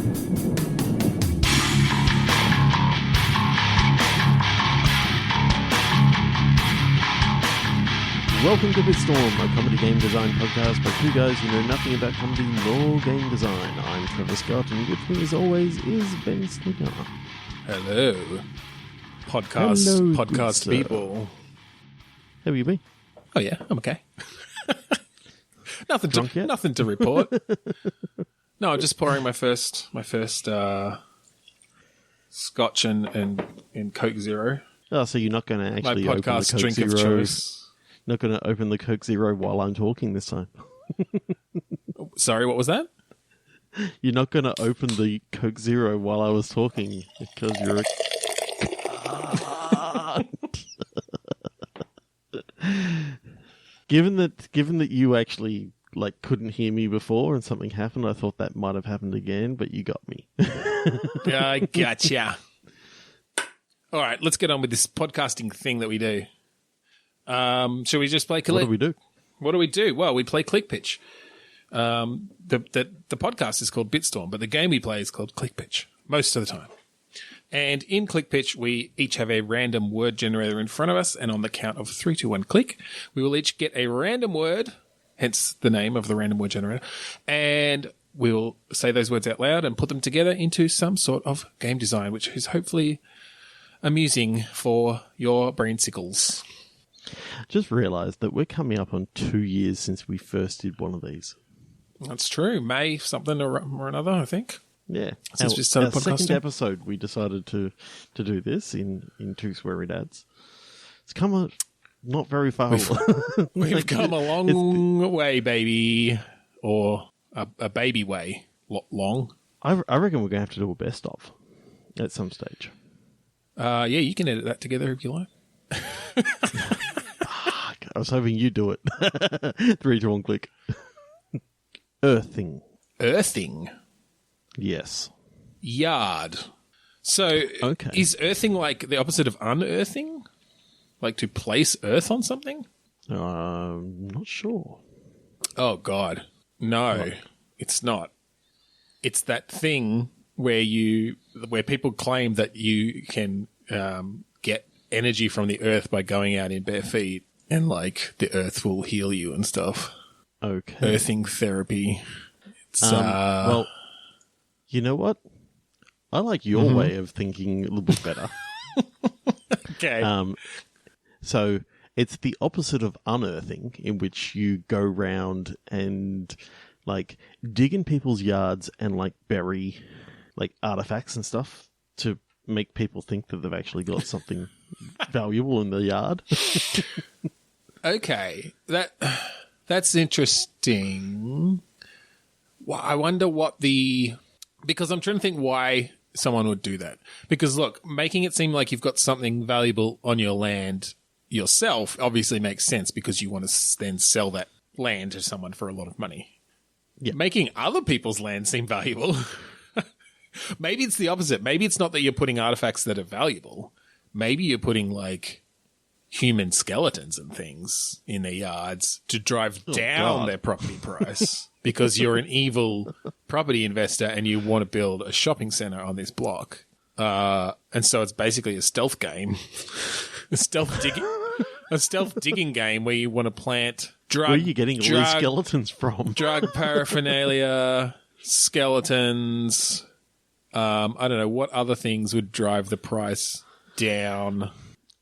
Welcome to Bitstorm, a comedy game design podcast by two guys who know nothing about comedy nor game design. I'm Trevor Scott, and with me as always is Ben Slinger. Hello. Podcast people. How are you been? Oh yeah, I'm okay. Nothing to report. No, I'm just pouring my first Scotch and Coke Zero. Oh, so you're not going to actually my open the podcast Coke drink Zero? of choice. Not going to open the Coke Zero while I'm talking this time. Sorry, what was that? You're not going to open the Coke Zero while I was talking because you're a... Given that you actually couldn't hear me before and something happened, I thought that might have happened again, but you got me. I gotcha. All right, let's get on with this podcasting thing that we do. Shall we just play What do we do? Well, we play Click Pitch. The podcast is called Bitstorm, but the game we play is called Click Pitch most of the time. And in Click Pitch, we each have a random word generator in front of us, and on the count of 3, 2, 1, click, we will each get a random word, hence the name of the random word generator, and we'll say those words out loud and put them together into some sort of game design, which is hopefully amusing for your brainsicles. Just realised that we're coming up on 2 years since we first did one of these. That's true. May something or another, I think. Yeah. Since we started podcasting. Second episode, we decided to do this in two sweary dads. It's come not very far. We've come a long way, baby. Or a baby way. Long. I reckon we're going to have to do a best of at some stage. Yeah, you can edit that together if you like. I was hoping you'd do it. 3, 2, 1, click. Earthing. Yes. Yard. So, okay. Is earthing like the opposite of unearthing? Like to place earth on something? Not sure. Oh, God. No, what? It's not. It's that thing where people claim that you can get energy from the earth by going out in bare feet, and the earth will heal you and stuff. Okay. Earthing therapy. It's, well, you know what? I like your way of thinking a little bit better. Okay. So it's the opposite of unearthing, in which you go round and dig in people's yards and bury artifacts and stuff to make people think that they've actually got something valuable in the yard. Okay, that's interesting. Well, I wonder because I'm trying to think why someone would do that. Because look, making it seem like you've got something valuable on your land yourself obviously makes sense because you want to then sell that land to someone for a lot of money. Yeah. Making other people's land seem valuable. Maybe it's the opposite. Maybe it's not that you're putting artifacts that are valuable. Maybe you're putting human skeletons and things in their yards to drive down their property price because you're an evil property investor and you want to build a shopping center on this block. And so it's basically a stealth game, a stealth digging game where you want to plant drug. Where are you getting all these skeletons from? Drug paraphernalia, skeletons. I don't know what other things would drive the price down.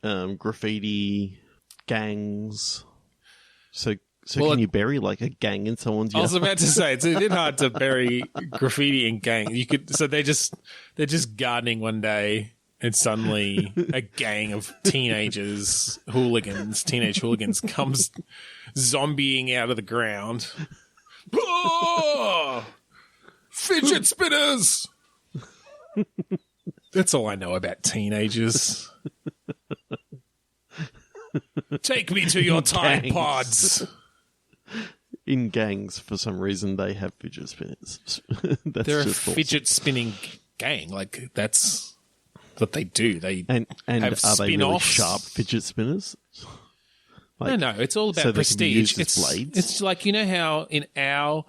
Graffiti, gangs. So can you bury a gang in someone's yard? I was about to say it's a bit hard to bury graffiti in gang. You could, so they're just gardening one day, and suddenly a gang of teenage hooligans comes zombieing out of the ground. Oh! Fidget spinners. That's all I know about teenagers. Take me to your Tide Pods. In gangs, for some reason, they have fidget spinners. They're a fidget spinning gang. That's what they do. They and have are they really spin-offs. sharp fidget spinners? No, it's all about so prestige. It's blades. It's like, you know how in our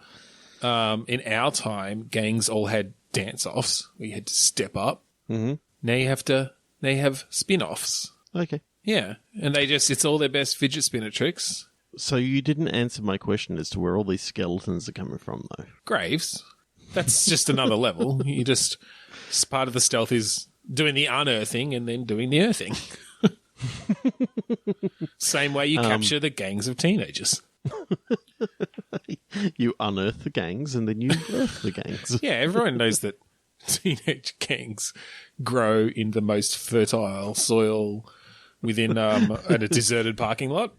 time, gangs all had dance-offs where you had to step up. Mm-hmm. Now you have spin-offs. Okay. Yeah, and it's all their best fidget spinner tricks. So you didn't answer my question as to where all these skeletons are coming from, though. Graves. That's just another level. Part of the stealth is doing the unearthing and then doing the earthing. Same way you capture the gangs of teenagers. You unearth the gangs and then you earth the gangs. Yeah, everyone knows that teenage gangs grow in the most fertile soil within a deserted parking lot.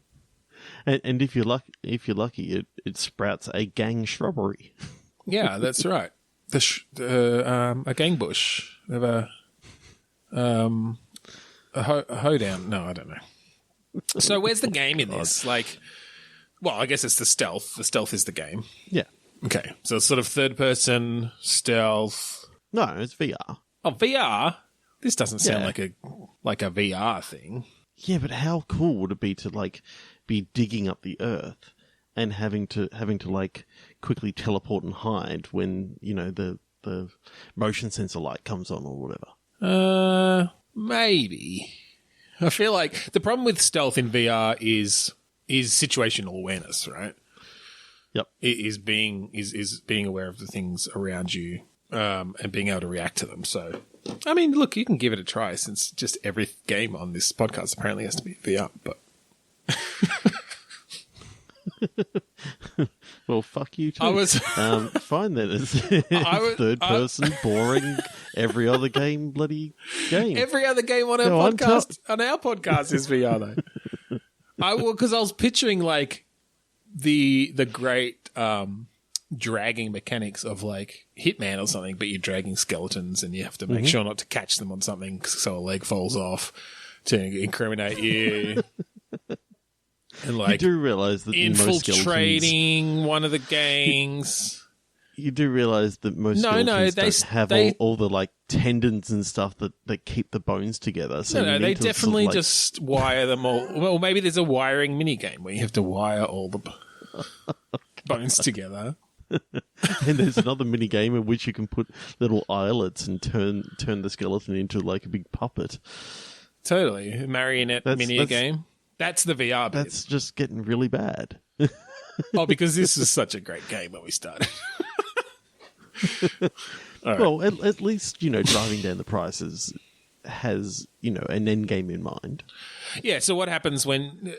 And if you're lucky, it sprouts a gang shrubbery. Yeah, that's right. A gang bush. We have a hoedown. No, I don't know. So where's the game in this? Like, well, I guess it's the stealth. The stealth is the game. Yeah. Okay, so it's sort of third-person stealth. No, it's VR. Oh, VR? This doesn't sound like a VR thing. Yeah, but how cool would it be to be digging up the earth and having to quickly teleport and hide when the motion sensor light comes on or whatever? Maybe. I feel like the problem with stealth in VR is situational awareness, right? Yep. It is being aware of the things around you, and being able to react to them. So, I mean, look, you can give it a try since just every game on this podcast apparently has to be VR, but. Well, fuck you too. I was fine then. It's third person, boring. Every other game, bloody game. Every other game on our podcast is VR though. Because I was picturing like the great dragging mechanics of like Hitman or something, but you're dragging skeletons and you have to make sure not to catch them on something so a leg falls off to incriminate you. And like you do realize that infiltrating one of the gangs. You do realize that most skeletons don't have all the like tendons and stuff that keep the bones together. So no, they definitely just wire them all. Well, maybe there's a wiring mini game where you have to wire all the bones together. And there's another mini game in which you can put little eyelets and turn the skeleton into like a big puppet. Totally, a marionette mini game. That's the VR bit. That's just getting really bad. Oh, because this is such a great game when we started. Right. Well, at least, driving down the prices has, an end game in mind. Yeah, so what happens when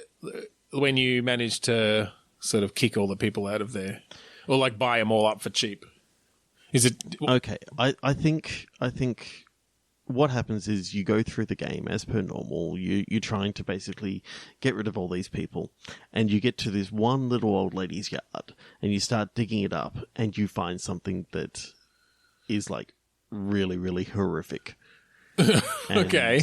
you manage to sort of kick all the people out of there? Or like buy them all up for cheap? Is it... Okay, I think what happens is you go through the game as per normal. You're trying to basically get rid of all these people, and you get to this one little old lady's yard, and you start digging it up, and you find something that is like really, really horrific. Okay.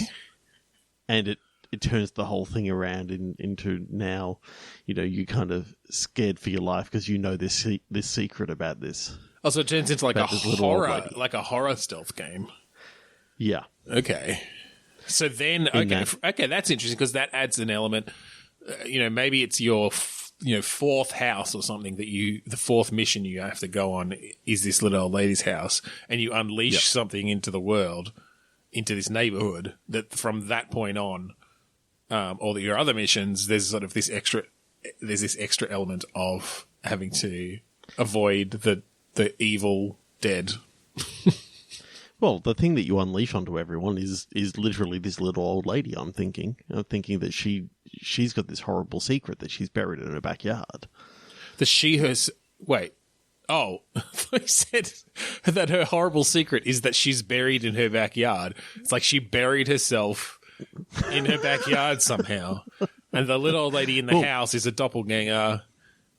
And it turns the whole thing around into now, you kind of scared for your life because this secret about this. Oh, so it turns into like a horror stealth game. Yeah. Okay. So then, okay, that's interesting because that adds an element. Maybe it's your, fourth house or something the fourth mission you have to go on is this little old lady's house, and you unleash something into the world, into this neighborhood. That from that point on, all your other missions, there's sort of this extra element of having to avoid the evil dead. Well, the thing that you unleash onto everyone is literally this little old lady. I'm thinking that she's got this horrible secret that she's buried in her backyard. Wait. Oh, I thought you said that her horrible secret is that she's buried in her backyard. It's like she buried herself in her backyard somehow. And the little old lady in the house is a doppelganger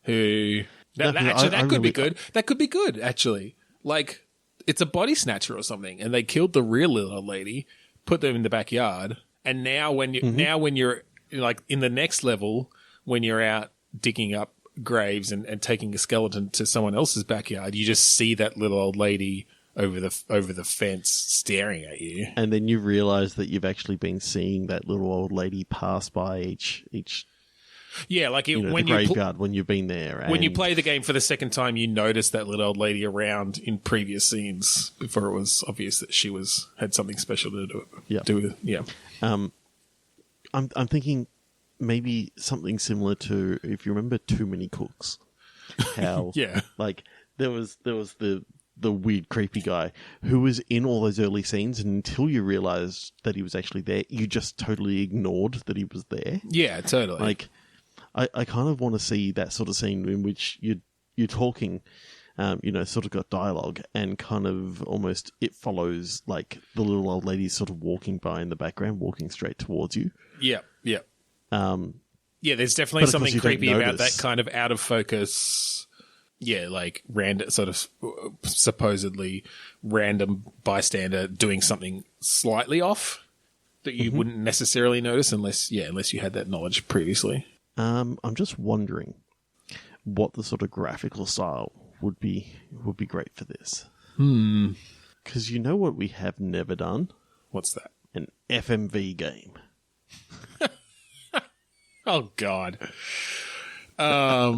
who... That could be good. That could be good, actually. Like... It's a body snatcher or something, and they killed the real little lady, put them in the backyard, and now when you're like in the next level, when you're out digging up graves and taking a skeleton to someone else's backyard, you just see that little old lady over the fence staring at you, and then you realise that you've actually been seeing that little old lady pass by each Yeah, like the when you graveyard when you've been there. when you play the game for the second time, you notice that little old lady around in previous scenes before it was obvious that she had something special to do with. Yeah. I'm thinking maybe something similar to, if you remember, Too Many Cooks. How like there was the weird creepy guy who was in all those early scenes, and until you realized that he was actually there, you just totally ignored that he was there. Yeah, totally. Like I kind of want to see that sort of scene in which you're talking, sort of got dialogue, and kind of almost it follows like the little old lady sort of walking by in the background, walking straight towards you. Yeah. There's definitely something creepy about that kind of out of focus. Yeah, like random, sort of supposedly random bystander doing something slightly off that you wouldn't necessarily notice unless you had that knowledge previously. I'm just wondering what the sort of graphical style would be great for this. Because you know what we have never done? What's that? An FMV game. Oh, God. How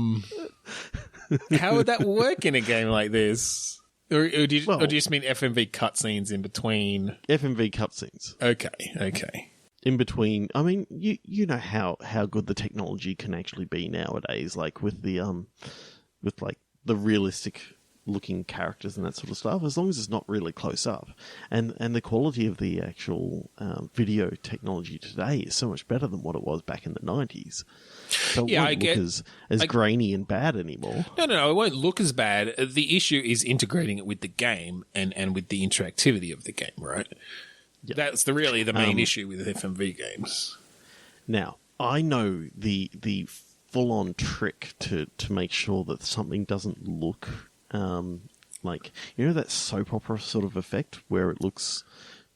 would that work in a game like this? Or do you just mean FMV cutscenes in between? FMV cutscenes. Okay. In between, I mean, you know how good the technology can actually be nowadays, like with the realistic looking characters and that sort of stuff, as long as it's not really close up. And the quality of the actual video technology today is so much better than what it was back in the 90s. So it won't look as grainy and bad anymore. No, it won't look as bad. The issue is integrating it with the game and with the interactivity of the game, right? Yep. That's really the main issue with FMV games. Now, I know the full-on trick to make sure that something doesn't look like, you know, that soap opera sort of effect where it looks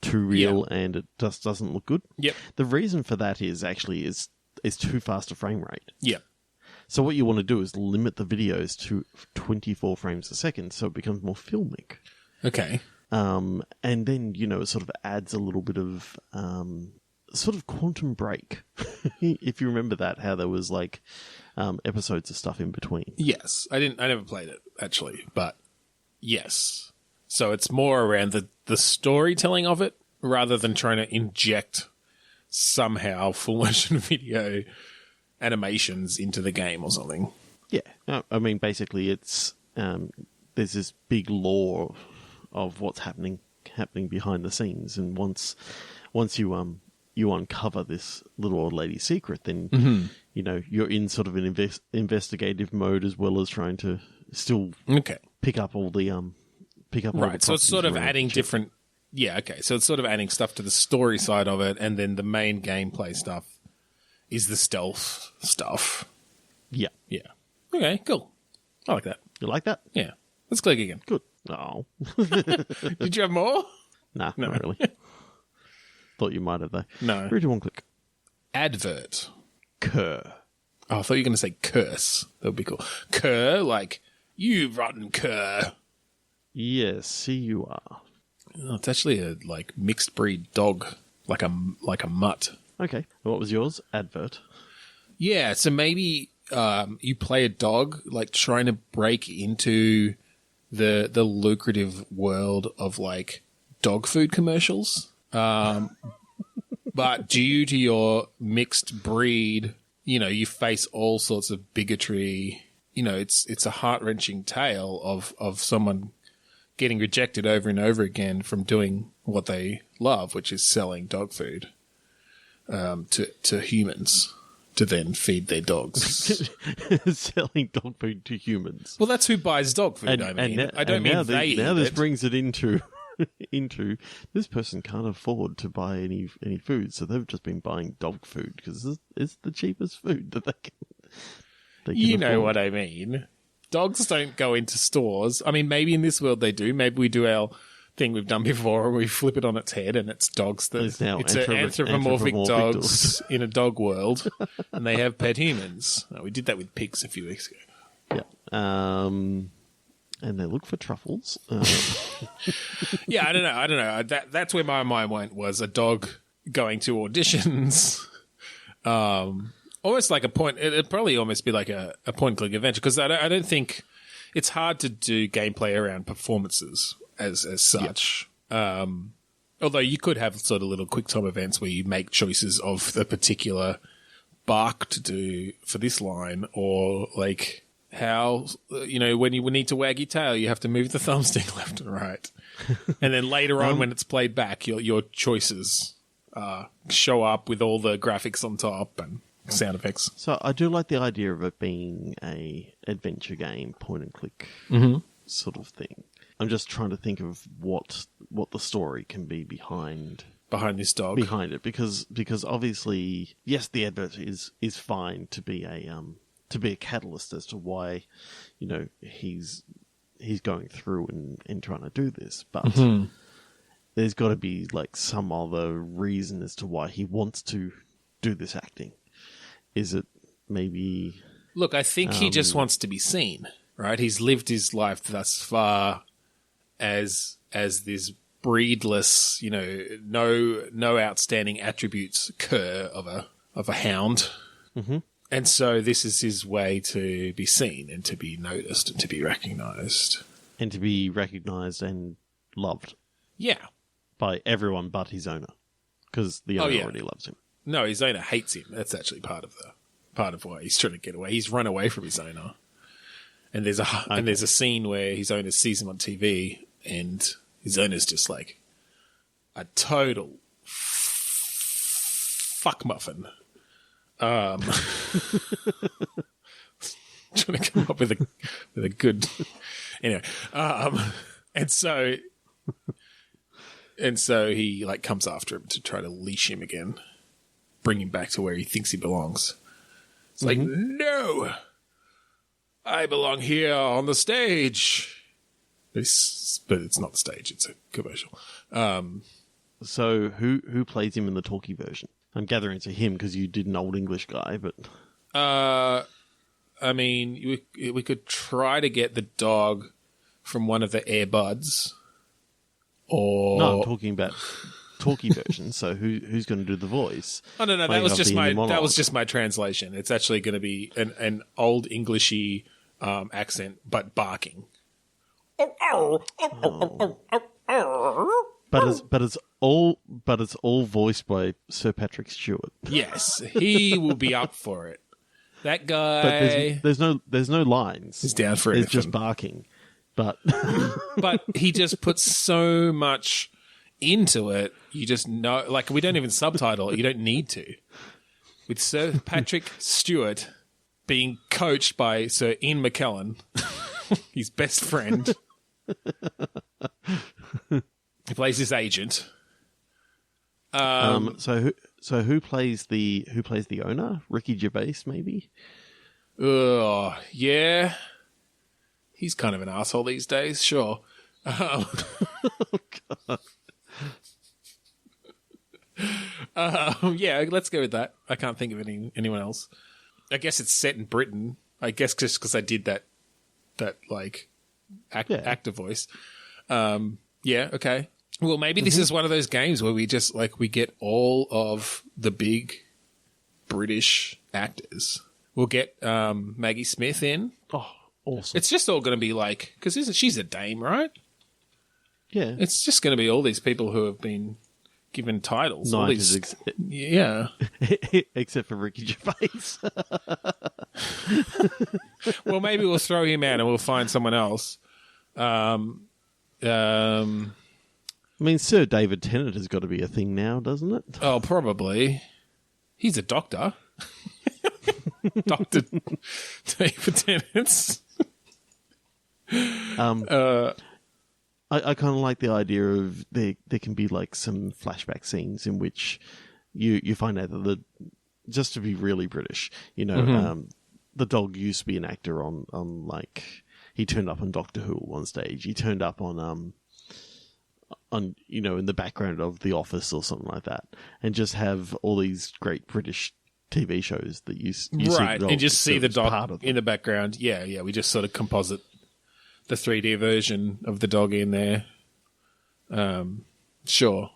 too real and it just doesn't look good? Yep. The reason for that is too fast a frame rate. Yep. So what you want to do is limit the videos to 24 frames a second so it becomes more filmic. Okay. And then, it sort of adds a little bit of sort of Quantum Break. If you remember that, how there was like episodes of stuff in between. Yes. I never played it, actually, but yes. So it's more around the storytelling of it rather than trying to inject somehow full motion video animations into the game or something. Yeah. I mean, basically it's there's this big lore of what's happening behind the scenes, and once you uncover this little old lady's secret, then you're in sort of an investigative mode as well as trying to still pick up all the right. So it's sort of adding different. Yeah, okay. So it's sort of adding stuff to the story side of it, and then the main gameplay stuff is the stealth stuff. Yeah. Yeah. Okay, cool. I like that. You like that? Yeah. Let's click again. Good. Oh. Did you have more? Nah, no. Not really. Thought you might have, though. No. Read one click. Advert. Cur. Oh, I thought you were going to say curse. That would be cool. Cur, like, you rotten cur. Yes, here you are. Oh, it's actually a mixed breed dog, like a mutt. Okay. What was yours? Advert. Yeah, so maybe you play a dog, like trying to break into the lucrative world of like dog food commercials. But due to your mixed breed, you face all sorts of bigotry. It's a heart-wrenching tale of someone getting rejected over and over again from doing what they love, which is selling dog food to humans to then feed their dogs. Selling dog food to humans. Well, that's who buys dog food. I don't mean they. Now this brings it into this person can't afford to buy any food, so they've just been buying dog food because it's the cheapest food that they can. You know what I mean. Dogs don't go into stores. I mean, maybe in this world they do. Maybe we do our thing we've done before where we flip it on its head and it's dogs that it's anthropomorphic dogs in a dog world and they have pet humans. We did that with pigs a few weeks ago. Yeah. And they look for truffles. Yeah, I don't know. That's where my mind went, was a dog going to auditions almost like a point. It'd probably almost be like a point-and-click adventure because I don't think it's hard to do gameplay around performances as such. Although you could have sort of little quick-time events where you make choices of the particular bark to do for this line, or like how, when you need to wag your tail, you have to move the thumbstick left and right. And then later on, when it's played back, your choices show up with all the graphics on top and sound effects. So I do like the idea of it being a adventure game, point and click sort of thing. I'm just trying to think of what the story can be behind this dog. Behind it, because obviously, yes, the advert is fine to be a catalyst as to why, he's going through and trying to do this, but there's got to be like some other reason as to why he wants to do this acting. Is it maybe? Look, I think he just wants to be seen, right? He's lived his life thus far as this breedless, no outstanding attributes cur of a hound. Mm-hmm. And so this is his way to be seen and to be noticed and to be recognized. And to be recognized and loved. Yeah. By everyone but his owner. Because the owner already loves him. No, his owner hates him. That's actually part of why he's trying to get away. He's run away from his owner. And there's a scene where his owner sees him on TV and his owner's just like a total fuck muffin. Trying to come up with a good anyway. And so he like comes after him to try to leash him again, bring him back to where he thinks he belongs. It's like, no, I belong here on the stage. But it's not the stage; it's a commercial. So who plays him in the talkie version? I'm gathering it's a him because you did an old English guy, but I mean, we could try to get the dog from one of the earbuds, or no, I'm talking about talkie version. So who's going to do the voice? Oh no, that was just my translation. It's actually going to be an old Englishy accent, but barking. But it's all voiced by Sir Patrick Stewart. Yes, he will be up for it. That guy. But there's no lines. He's down for it. It's just barking. But but he just puts so much into it. You just know, like, we don't even subtitle it. You don't need to. With Sir Patrick Stewart being coached by Sir Ian McKellen, his best friend. He plays his agent. So who plays the owner? Ricky Gervais, maybe? Yeah. He's kind of an asshole these days, sure. Oh, God. Yeah, let's go with that. I can't think of anyone else. I guess it's set in Britain. I guess just because I did that like actor voice. Yeah, okay. Well, maybe this is one of those games where we just we get all of the big British actors. We'll get Maggie Smith in. Oh, awesome! It's just all going to be because she's a dame, right? Yeah. It's just going to be all these people who have been given titles. All these, yeah. Except for Ricky Gervais. Well, maybe we'll throw him out and we'll find someone else. I mean, Sir David Tennant has got to be a thing now, doesn't it? Oh, probably. He's a doctor. Dr. David Tennant. I kind of like the idea of there can be some flashback scenes in which you find out that just to be really British, the dog used to be an actor on he turned up on Doctor Who at one stage. He turned up on in the background of The Office or something like that, and just have all these great British TV shows that you right, see and just see the dog in the background. Yeah, we just sort of composite the 3D version of the dog in there. Sure.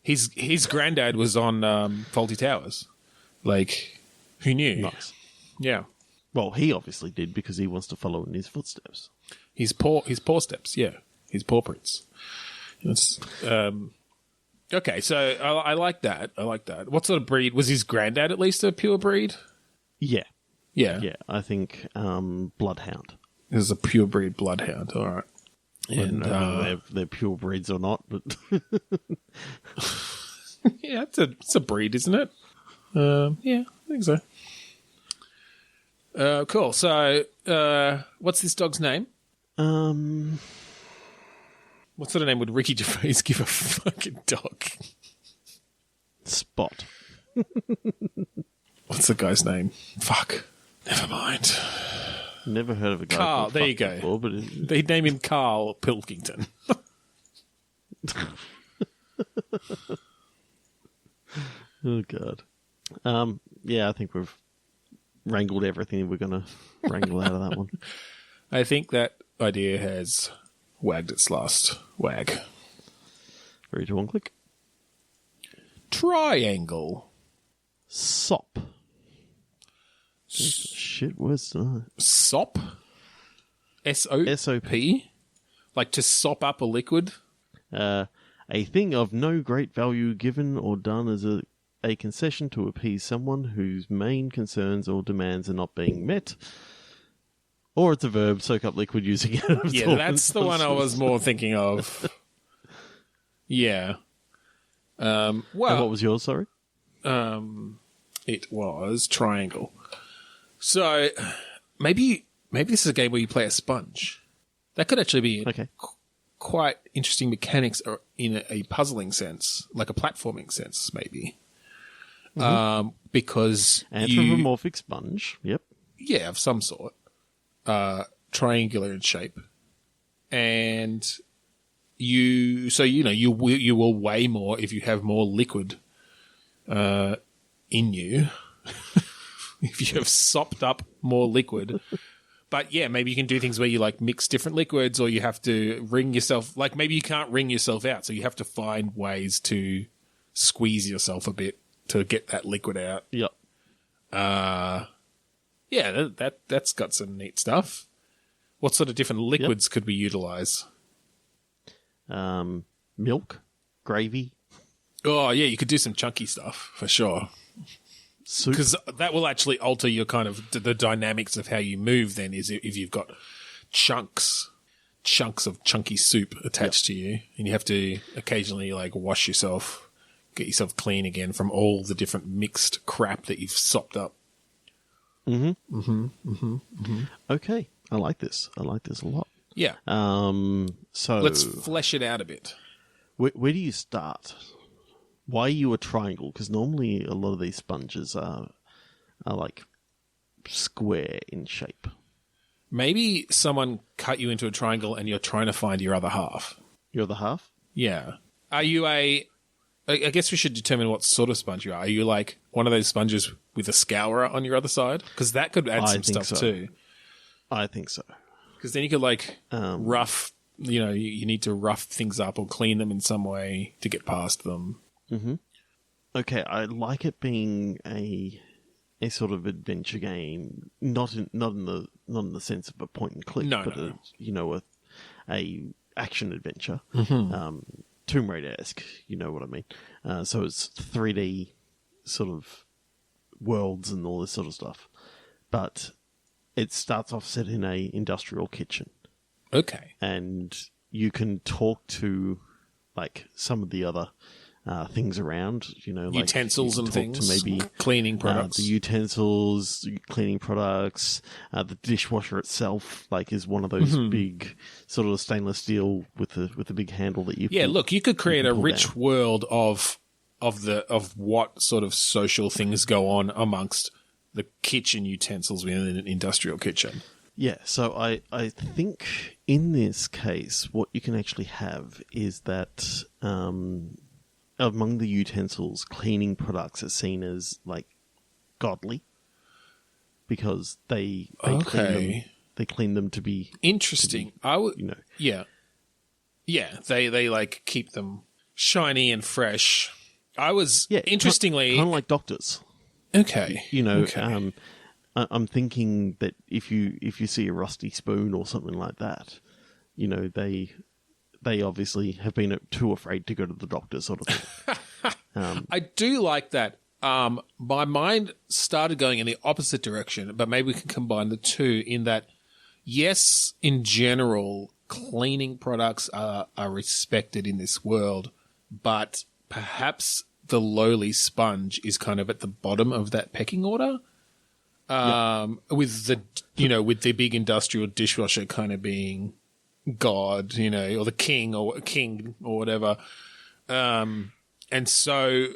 His granddad was on Faulty Towers, Who knew? Nice. Yeah. Well, he obviously did because he wants to follow in his footsteps. His paw steps, yeah. His paw prints. It's, okay, so I like that. I like that. What sort of breed? Was his granddad at least a pure breed? Yeah. Yeah. Yeah, I think bloodhound. It was a pure breed bloodhound. All right. And they're pure breeds or not, but yeah, it's a breed, isn't it? Yeah, I think so. Cool. So, what's this dog's name? What sort of name would Ricky Gervais give a fucking dog? Spot. What's the guy's name? Fuck. Never mind. Never heard of a guy Carl, called there Fuck you go. before, but They'd name him Carl Pilkington. oh god. Yeah, I think we've wrangled everything we're going to wrangle out of that one. I think that idea has wagged its last wag. 3, 2, 1, click. Triangle. Sop. Shit words tonight. Sop? S-O-P? Like to sop up a liquid? A thing of no great value given or done as a concession to appease someone whose main concerns or demands are not being met. Or it's a verb, soak up liquid using it. Yeah, that's the one I was more thinking of. Yeah. Well, and what was yours, sorry? It was triangle. So maybe this is a game where you play a sponge. That could actually be Okay. quite interesting mechanics or in a puzzling sense, like a platforming sense, maybe. Because anthropomorphic sponge. Yep. Yeah, of some sort. Triangular in shape. And you will weigh more if you have more liquid in you. If you have sopped up more liquid. But yeah, maybe you can do things where you like mix different liquids, or you have to wring yourself, like maybe you can't wring yourself out, so you have to find ways to squeeze yourself a bit to get that liquid out. Yep. Yeah, that's got some neat stuff. What sort of different liquids could we utilize? Milk, gravy. Oh yeah, you could do some chunky stuff for sure. Soup. Because that will actually alter your kind of the dynamics of how you move. Then is if you've got chunks of chunky soup attached to you, and you have to occasionally like wash yourself, get yourself clean again from all the different mixed crap that you've sopped up. Okay, I like this. I like this a lot. Yeah. So Let's flesh it out a bit. Where do you start? Why are you a triangle? Because normally a lot of these sponges are like square in shape. Maybe someone cut you into a triangle and you're trying to find your other half. Your other half? Yeah. Are you I guess we should determine what sort of sponge you are. Are you like one of those sponges with a scourer on your other side? Because that could add some stuff too. I think so. Because then you could like rough, you need to rough things up or clean them in some way to get past them. Mm-hmm. Okay, I like it being a sort of adventure game, not in the sense of a point and click, but a action adventure, Tomb Raider-esque. You know what I mean? So it's 3D sort of worlds and all this sort of stuff, but it starts off set in a industrial kitchen. Okay, and you can talk to like some of the other things around, like utensils and things, to maybe cleaning products. The utensils, cleaning products, the dishwasher itself, like is one of those big sort of stainless steel with the big handle that you. Yeah, look, you could create a rich down. world of what sort of social things go on amongst the kitchen utensils within an industrial kitchen. Yeah, so I think in this case, what you can actually have is that among the utensils, cleaning products are seen as like godly because they clean them to be interesting. I would, yeah. They like keep them shiny and fresh. Interestingly, kind of like doctors. Okay. You know, Okay. I'm thinking that if you see a rusty spoon or something like that, you know, they obviously have been too afraid to go to the doctor, sort of thing. I do like that. My mind started going in the opposite direction, but maybe we can combine the two in that, yes, in general, cleaning products are respected in this world, but perhaps the lowly sponge is kind of at the bottom of that pecking order. With the big industrial dishwasher kind of being God, you know, or the king or whatever. And so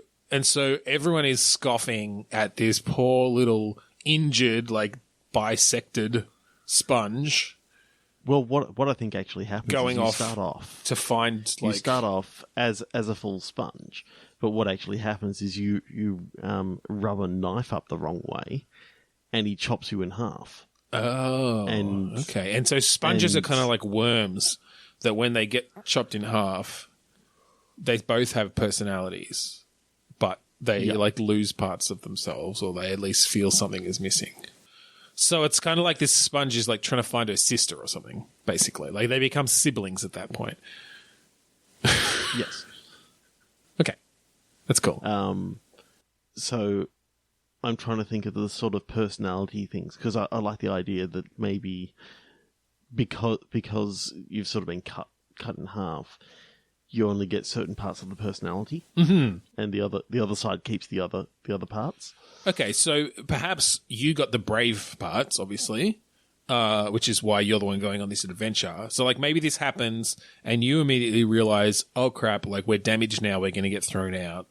everyone is scoffing at this poor little injured, like bisected sponge. Well, what I think actually happens Going is off start off to find you like start off as a full sponge, but what actually happens is you rub a knife up the wrong way, and he chops you in half. Oh, and okay. And so sponges are kind of like worms that when they get chopped in half, they both have personalities, but they like lose parts of themselves, or they at least feel something is missing. So it's kind of like this sponge is like trying to find her sister or something, basically. Like they become siblings at that point. Yes. Okay. That's cool. So I'm trying to think of the sort of personality things, because I like the idea that maybe because you've sort of been cut in half, you only get certain parts of the personality, and the other side keeps the other parts. Okay, so perhaps you got the brave parts, obviously, which is why you're the one going on this adventure. So, like, maybe this happens, and you immediately realize, oh crap, like we're damaged now, we're going to get thrown out.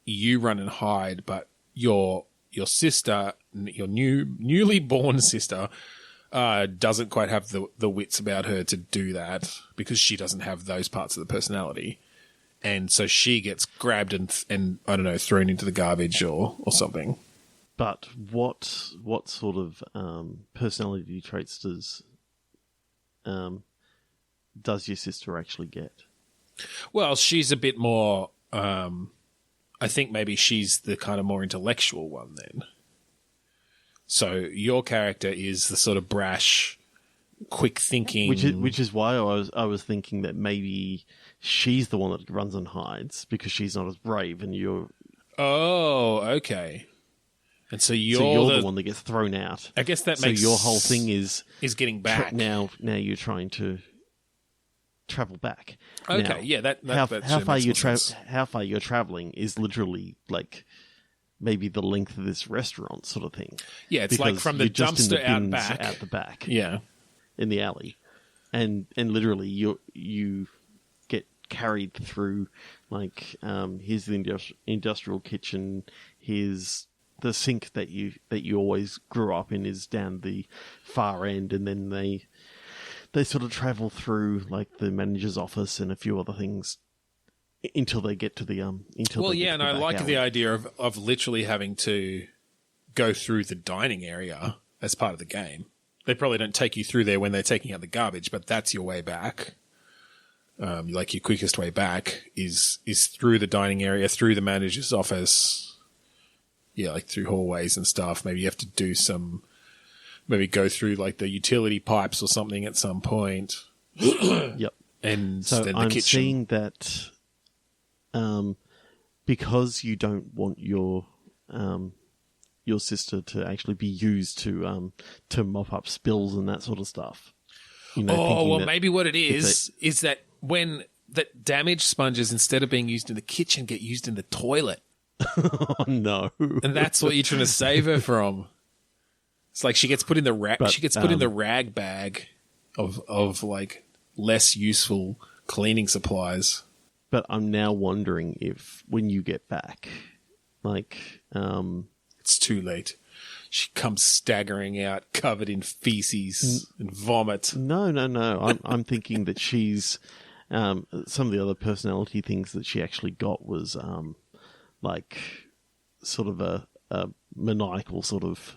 You run and hide, but your sister, your newly born sister, doesn't quite have the wits about her to do that because she doesn't have those parts of the personality. And so she gets grabbed and I don't know, thrown into the garbage or something. But what sort of personality traits does your sister actually get? Well, she's a bit more. I think maybe she's the kind of more intellectual one then. So your character is the sort of brash, quick thinking, which is why I was thinking that maybe she's the one that runs and hides because she's not as brave, and you're. Oh, okay. And so you're the one that gets thrown out. I guess that makes so your whole thing is getting back. Now you're trying to travel back. Okay, now, yeah, that how far you're traveling is literally like maybe the length of this restaurant sort of thing. Yeah, it's like from the dumpster out the back. Yeah, in the alley, and literally you get carried through like here's the industrial kitchen, here's the sink that you always grew up in is down the far end, and then they sort of travel through like the manager's office and a few other things until they get to the and I like the idea of literally having to go through the dining area as part of the game. They probably don't take you through there when they're taking out the garbage, but that's your way back. Like your quickest way back is through the dining area, through the manager's office. Yeah, like through hallways and stuff. Maybe you have to maybe go through like the utility pipes or something at some point. Yep. And so then the I'm kitchen. seeing that because you don't want your sister to actually be used to mop up spills and that sort of stuff. You know, maybe what it is that when that damaged sponges, instead of being used in the kitchen, get used in the toilet. Oh no! And that's what you're trying to save her from. It's like she gets put in the put in the rag bag of like less useful cleaning supplies. But I'm now wondering if when you get back, like, it's too late. She comes staggering out, covered in feces and vomit. No. I'm thinking that she's some of the other personality things that she actually got was like sort of a maniacal sort of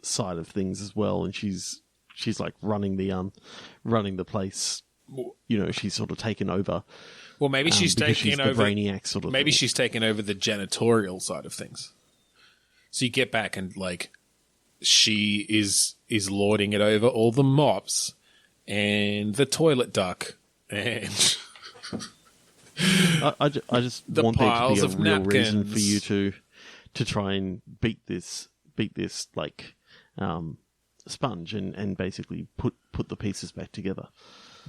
side of things as well, and she's like running the place. You know, she's sort of taken over. Well, maybe she's taken over the brainiac sort of. Maybe thing. she's taken over the janitorial side of things. So you get back and like she is lording it over all the mops and the toilet duck and I just the want there to be piles a of real reason napkins. for you to try and beat this like sponge and basically put the pieces back together.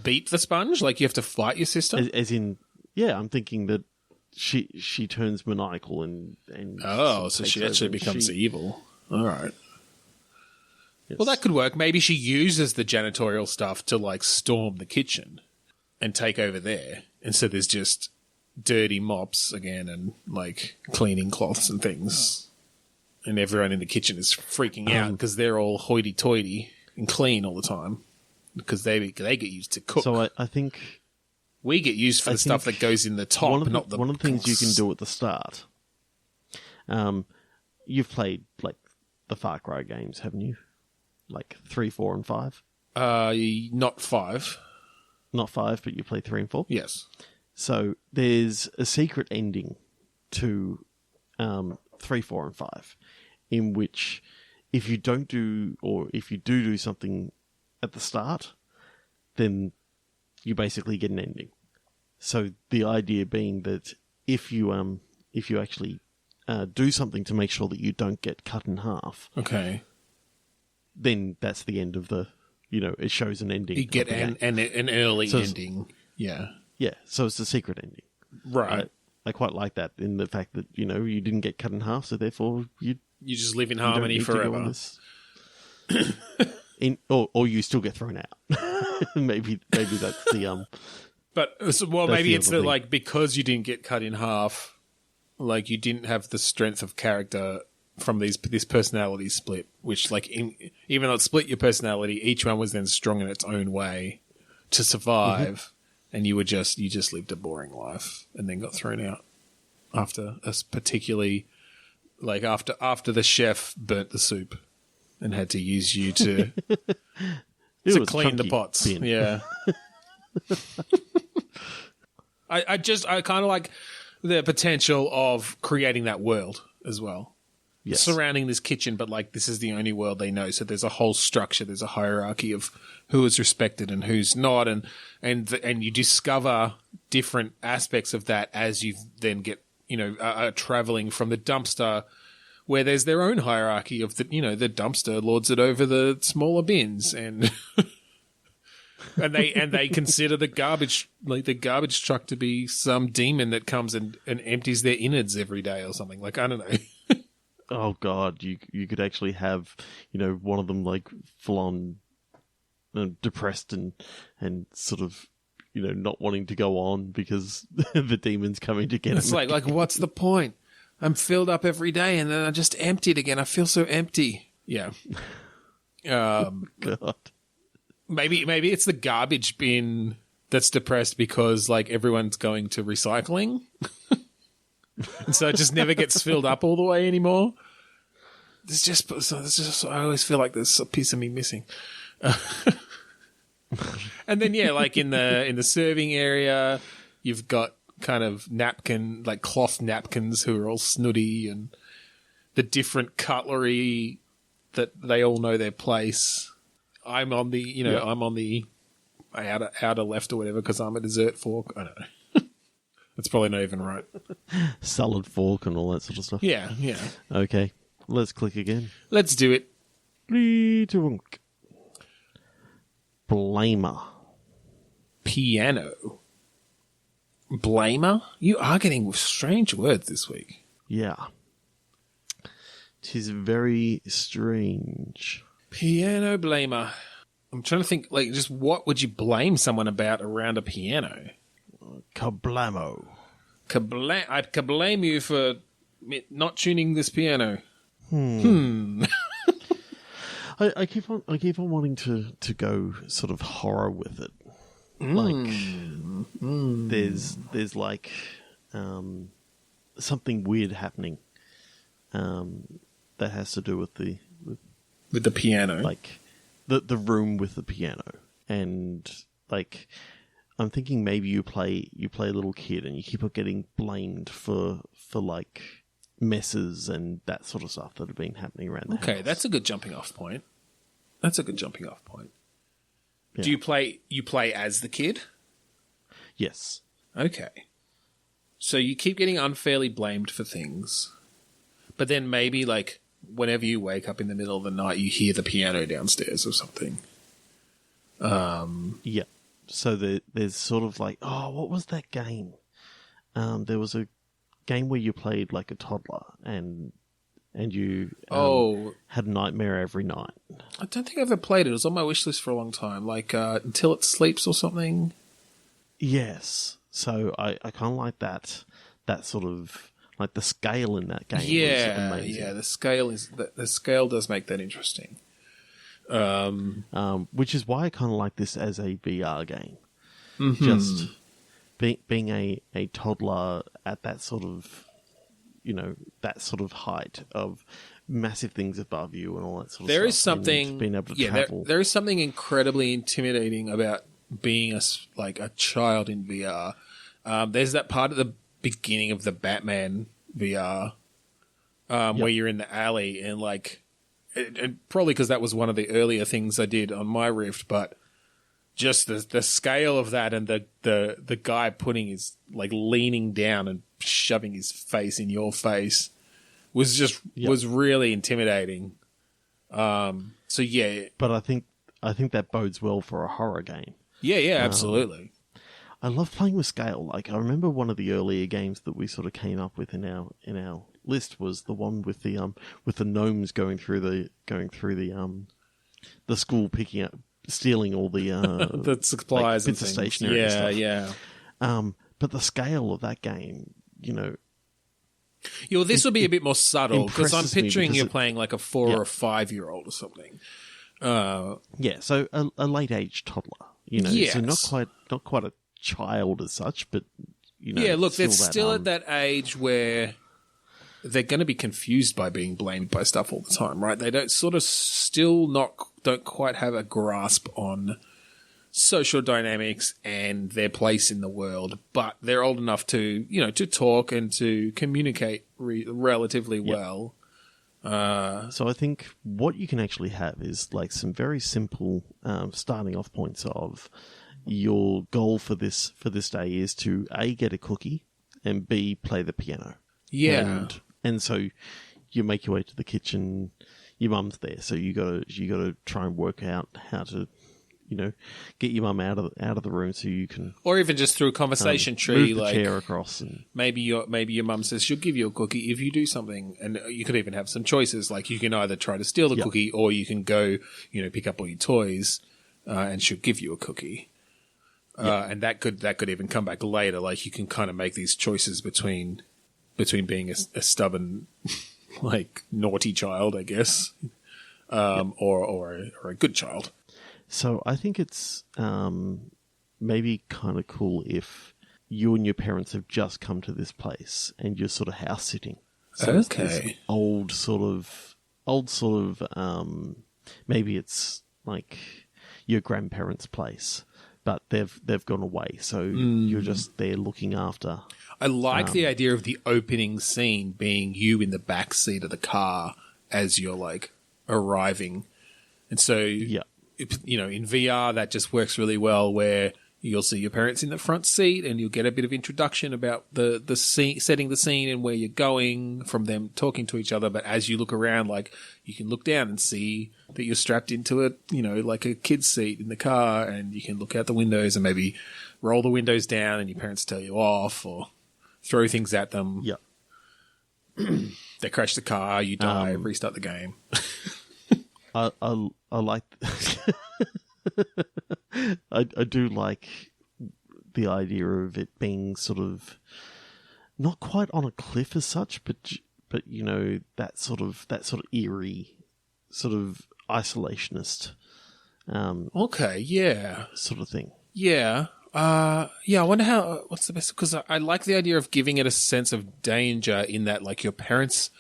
Beat the sponge? Like you have to fight your sister? As in, yeah, I'm thinking that she turns maniacal and Oh, sort so of she takes actually over and becomes evil. All right. Yes. Well, that could work. Maybe she uses the janitorial stuff to like storm the kitchen and take over there. And so there's just dirty mops again and like cleaning cloths and things. And everyone in the kitchen is freaking out because they're all hoity-toity and clean all the time because they get used to cook. So I think we get used for the stuff that goes in the top, one of not the things you can do at the start. You've played like the Far Cry games, haven't you? Like 3, 4, and 5. Not 5. Not 5, but you play 3 and 4. Yes. So there's a secret ending to 3, 4, and 5, in which if you don't do, or if you do something at the start, then you basically get an ending. So the idea being that if you actually do something to make sure that you don't get cut in half, Okay. then that's the end of the, it shows an ending. You get an early ending. Yeah. Yeah, so it's a secret ending. Right. I quite like that in the fact that, you didn't get cut in half, so therefore you just live in don't harmony need to go on forever. this. Or you still get thrown out. maybe that's the But maybe the it's other that thing. like because you didn't get cut in half, like you didn't have the strength of character from this personality split, which like even though it split your personality, each one was then strong in its own way to survive, and you just lived a boring life and then got thrown out after a particularly like after the chef burnt the soup and had to use you to to clean the chunky pots. bin. Yeah. I kind of like the potential of creating that world as well. Yes. Surrounding this kitchen, but like this is the only world they know. So there's a whole structure, there's a hierarchy of who is respected and who's not, and you discover different aspects of that as you then get traveling from the dumpster, where there's their own hierarchy of the the dumpster lords it over the smaller bins and. And they consider the garbage truck to be some demon that comes and empties their innards every day or something. Like I don't know. Oh God, you could actually have one of them like full on depressed and sort of not wanting to go on because the demon's coming to get It's him. like what's the point? I'm filled up every day and then I just empty it again. I feel so empty. Yeah. God. Maybe it's the garbage bin that's depressed because like everyone's going to recycling. And so it just never gets filled up all the way anymore. I always feel like there's a piece of me missing. And then like in the serving area, you've got kind of cloth napkins who are all snooty and the different cutlery that they all know their place. I'm on the I'm on the outer left or whatever because I'm a dessert fork. I don't know. That's probably not even right. Salad fork and all that sort of stuff. Yeah. Okay, let's click again. Let's do it. Blamer. Piano. Blamer? You are getting strange words this week. Yeah. Tis very strange. Piano blamer. I'm trying to think, like, just what would you blame someone about around a piano? Kablamo. I'd kablame you for not tuning this piano. I keep on wanting to go sort of horror with it. Like there's like something weird happening that has to do with the piano, like the room with the piano, and like I'm thinking maybe you play a little kid and you keep on getting blamed for like messes and that sort of stuff that have been happening around the house. Okay, that's a good jumping off point. Yeah. Do you play as the kid? Yes. Okay. So you keep getting unfairly blamed for things, but then maybe like whenever you wake up in the middle of the night, you hear the piano downstairs or something. Yeah. So there's sort of like, oh, what was that game? There was a game where you played like a toddler and you had a nightmare every night. I don't think I've ever played it. It was on my wish list for a long time, like Until It Sleeps or something. Yes. So I kind of like that sort of, like the scale in that game was amazing. Yeah, the scale does make that interesting. Which is why I kind of like this as a VR game. Mm-hmm. Just being a toddler at that sort of, that sort of height of massive things above you and all that sort of stuff. There is something being able to travel. There is something incredibly intimidating about being a child in VR. There's that part at the beginning of the Batman VR where you're in the alley and like, and probably because that was one of the earlier things I did on my Rift, but just the scale of that and the guy putting his like leaning down and shoving his face in your face was really intimidating. So yeah, but I think that bodes well for a horror game. Yeah, absolutely. I love playing with scale. Like I remember one of the earlier games that we sort of came up with in our list was the one with the gnomes going through the school, stealing all the the supplies like, bits and of things. stationery and stuff. Yeah. But the scale of that game, Yeah, well, this will be a bit more subtle because I'm picturing you're playing like a 4 or 5 year old or something. So a late age toddler, Yes. so not quite a child as such, but yeah, look, they're still that, at that age where they're going to be confused by being blamed by stuff all the time, right? They don't don't quite have a grasp on social dynamics and their place in the world, but they're old enough to to talk and to communicate relatively well. So I think what you can actually have is like some very simple starting off points of your goal for this day is to A, get a cookie, and B, play the piano. Yeah. And so you make your way to the kitchen, your mum's there, so you gotta try and work out how to get your mum out of the room so you can, or even just through a conversation tree, move the like chair across, and maybe your mum says she'll give you a cookie if you do something, and you could even have some choices, like you can either try to steal the cookie or you can go pick up all your toys, and she'll give you a cookie, and that could even come back later, like you can kind of make these choices between being a stubborn like naughty child, I guess, or a good child. So I think it's maybe kind of cool if you and your parents have just come to this place and you're sort of house sitting. So it's this old sort of maybe it's like your grandparents' place, but they've gone away, so you're just there looking after. I like the idea of the opening scene being you in the back seat of the car as you're like arriving, and so in VR, that just works really well where you'll see your parents in the front seat and you'll get a bit of introduction about the scene, setting the scene and where you're going from them talking to each other. But as you look around, like you can look down and see that you're strapped into it, like a kid's seat in the car, and you can look out the windows and maybe roll the windows down and your parents tell you off or throw things at them. Yeah. They crash the car, you die, restart the game. I like I do like the idea of it being sort of not quite on a cliff as such, but that sort of eerie, sort of isolationist, sort of thing. Yeah. I wonder what's the best, because I like the idea of giving it a sense of danger in that, like, your parents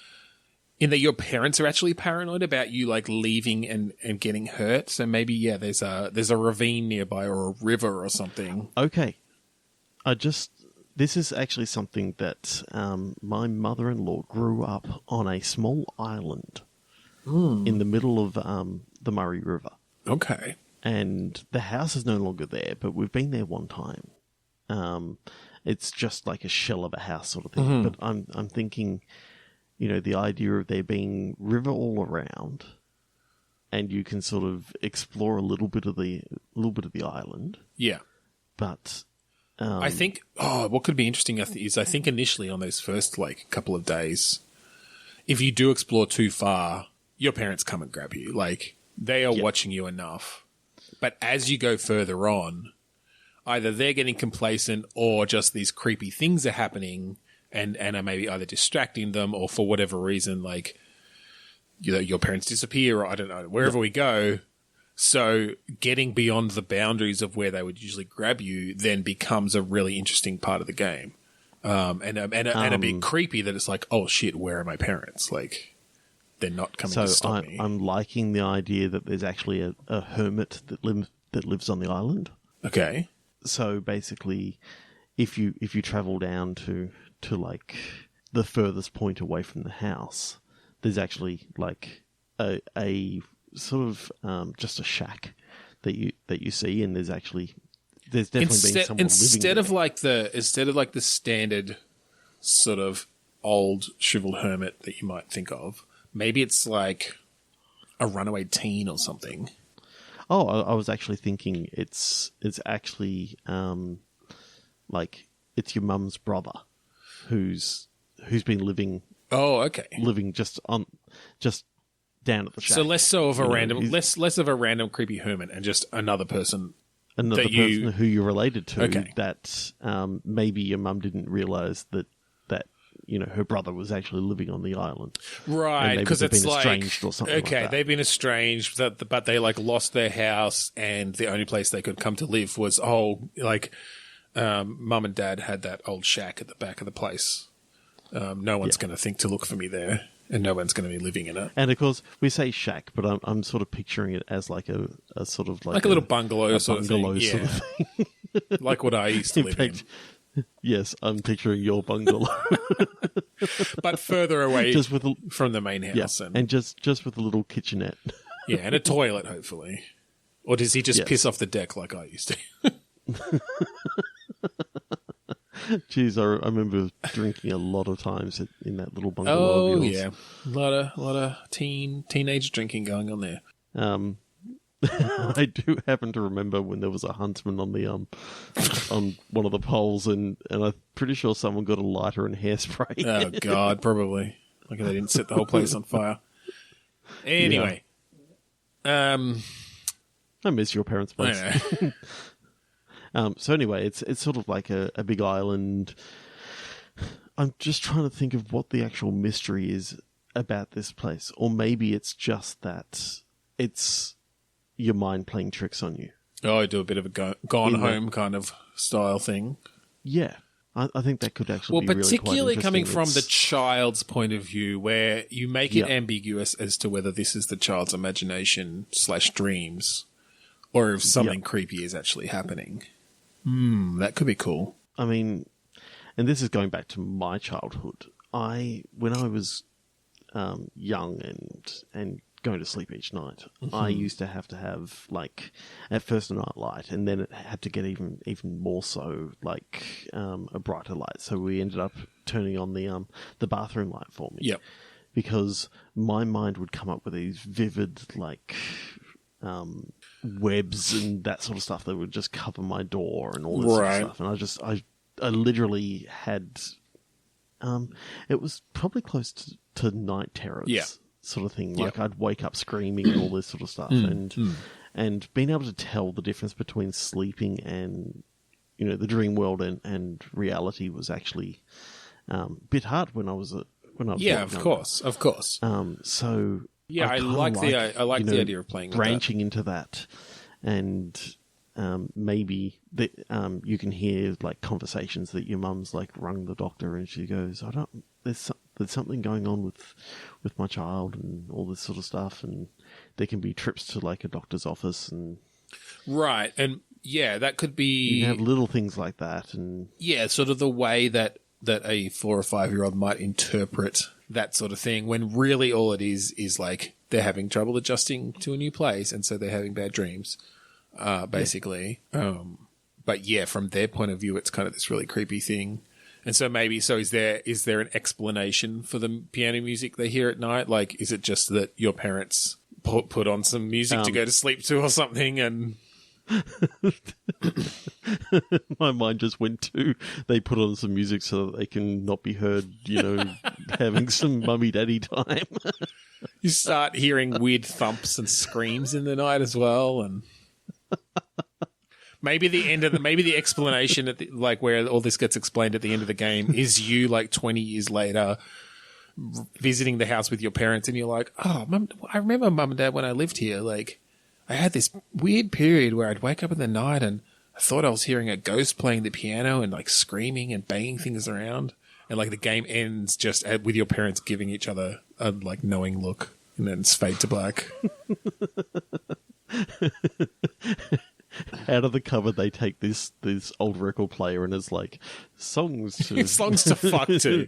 are actually paranoid about you, like, leaving and getting hurt. So maybe, there's a ravine nearby or a river or something. Okay. This is actually something that my mother-in-law grew up on a small island in the middle of the Murray River. Okay. And the house is no longer there, but we've been there one time. It's just like a shell of a house sort of thing. But I'm thinking, the idea of there being river all around, and you can sort of explore a little bit of the island. Yeah. But I think what could be interesting is I think initially on those first couple of days, if you do explore too far, your parents come and grab you. Like they are watching you enough. But as you go further on, either they're getting complacent or just these creepy things are happening and are maybe either distracting them or for whatever reason, your parents disappear or I don't know, wherever we go. So getting beyond the boundaries of where they would usually grab you then becomes a really interesting part of the game. And a bit creepy that it's like, oh shit, where are my parents? Like they're not coming to stop me. I'm liking the idea that there's actually a hermit that lives on the island. Okay. So basically, if you travel down to like the furthest point away from the house, there's actually like a sort of just a shack that you see, and there's definitely been someone instead living there. Instead of the standard sort of old shriveled hermit that you might think of, maybe it's like a runaway teen or something. Oh, I was actually thinking it's actually like it's your mum's brother who's been living. Oh, okay. Living just down at the shack. So less of a random creepy hermit and just another person who you're related to. Okay. That maybe your mum didn't realize that her brother was actually living on the island. Right, because it's been estranged or something. Okay, like that. They've been estranged, but they lost their house, and the only place they could come to live was mum and dad had that old shack at the back of the place. No one's going to think to look for me there, and no one's going to be living in it. And of course, we say shack, but I'm sort of picturing it as like a sort of like a little bungalow sort of thing. Sort of thing. Like what I used to live in. Yes, I'm picturing your bungalow. But further away from the main house. Yeah, and just with a little kitchenette. Yeah, and a toilet, hopefully. Or does he just piss off the deck like I used to? Jeez, I remember drinking a lot of times in that little bungalow. Oh, yeah. A lot of teenage drinking going on there. I do happen to remember when there was a huntsman on the on one of the poles, and I'm pretty sure someone got a lighter and hairspray. Oh God, probably. Like they didn't set the whole place on fire. Anyway, I miss your parents' place. I know. So anyway, it's sort of like a big island. I'm just trying to think of what the actual mystery is about this place, or maybe it's just that it's your mind playing tricks on you. Oh, I do a bit of a gone home kind of style thing. Yeah. I think that could actually be really quite particularly coming interesting. from the child's point of view, where you make it ambiguous as to whether this is the child's imagination / dreams, or if something creepy is actually happening. That could be cool. I mean, and this is going back to my childhood. When I was young and going to sleep each night, I used to have like at first a night light, and then it had to get even more so like a brighter light. So we ended up turning on the bathroom light for me. Yep. Because my mind would come up with these vivid like webs and that sort of stuff that would just cover my door and all this sort of stuff. And I literally had it was probably close to night terrors. Yeah. Sort of thing. Like I'd wake up screaming and all this sort of stuff. And being able to tell the difference between sleeping and, the dream world and reality was actually a bit hard when I was Yeah, of course. So yeah, I like the idea of playing branching with into that, and maybe you can hear like conversations that your mum's like rung the doctor and she goes, there's something going on with my child and all this sort of stuff, and there can be trips to like a doctor's office and right. And Yeah, that could be... You can have little things like that. And yeah, sort of the way that a 4 or 5-year-old might interpret that sort of thing, when really all it is like they're having trouble adjusting to a new place, and so they're having bad dreams, basically. Yeah. But yeah, from their point of view, it's kind of this really creepy thing. And so is there an explanation for the piano music they hear at night? Like, is it just that your parents put on some music to go to sleep to or something? And my mind just went to, they put on some music so that they can not be heard, having some mummy daddy time. You start hearing weird thumps and screams in the night as well, and maybe the explanation like where all this gets explained at the end of the game is you like 20 years later visiting the house with your parents, and you're like, oh, Mum, I remember Mum and Dad when I lived here. Like, I had this weird period where I'd wake up in the night and I thought I was hearing a ghost playing the piano and like screaming and banging things around. And like the game ends just with your parents giving each other a like knowing look, and then it's fade to black. Out of the cupboard, they take this old record player, and it's like songs to songs to fuck to.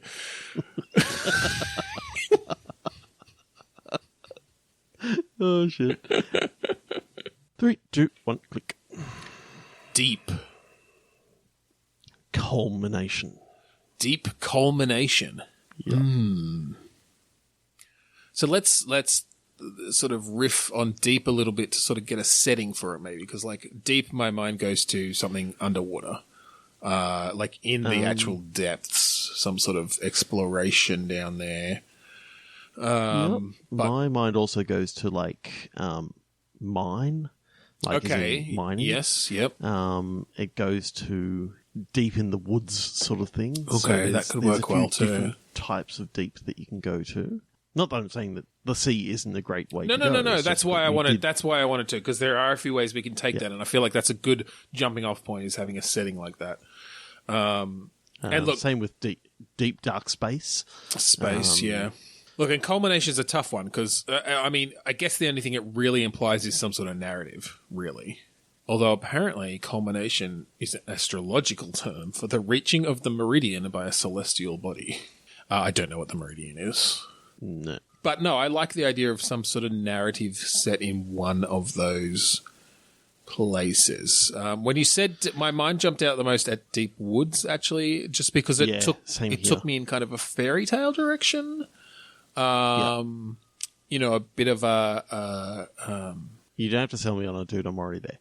Oh shit! 3, 2, 1, click. Deep culmination. Deep culmination. Yeah. So let's sort of riff on deep a little bit to sort of get a setting for it, maybe, because like deep, my mind goes to something underwater, like in the actual depths, some sort of exploration down there. Yep. My mind also goes to like mine, like okay, mining. Yes, yep. It goes to deep in the woods sort of thing. Okay, so that could work well too. Different types of deep that you can go to. Not that I'm saying that the sea isn't a great way. No. It's That's why I wanted. That's why I wanted to, because there are a few ways we can take that, and I feel like that's a good jumping off point, is having a setting like that. And look, same with deep dark space. Yeah. Look, and culmination is a tough one because I mean, I guess the only thing it really implies is some sort of narrative, really. Although apparently culmination is an astrological term for the reaching of the meridian by a celestial body. I don't know what the meridian is. No. But no, I like the idea of some sort of narrative set in one of those places. When you said, my mind jumped out the most at Deep Woods, actually, just because it took me in kind of a fairy tale direction. You know, a bit of a... You don't have to sell me on a dude, I'm already there.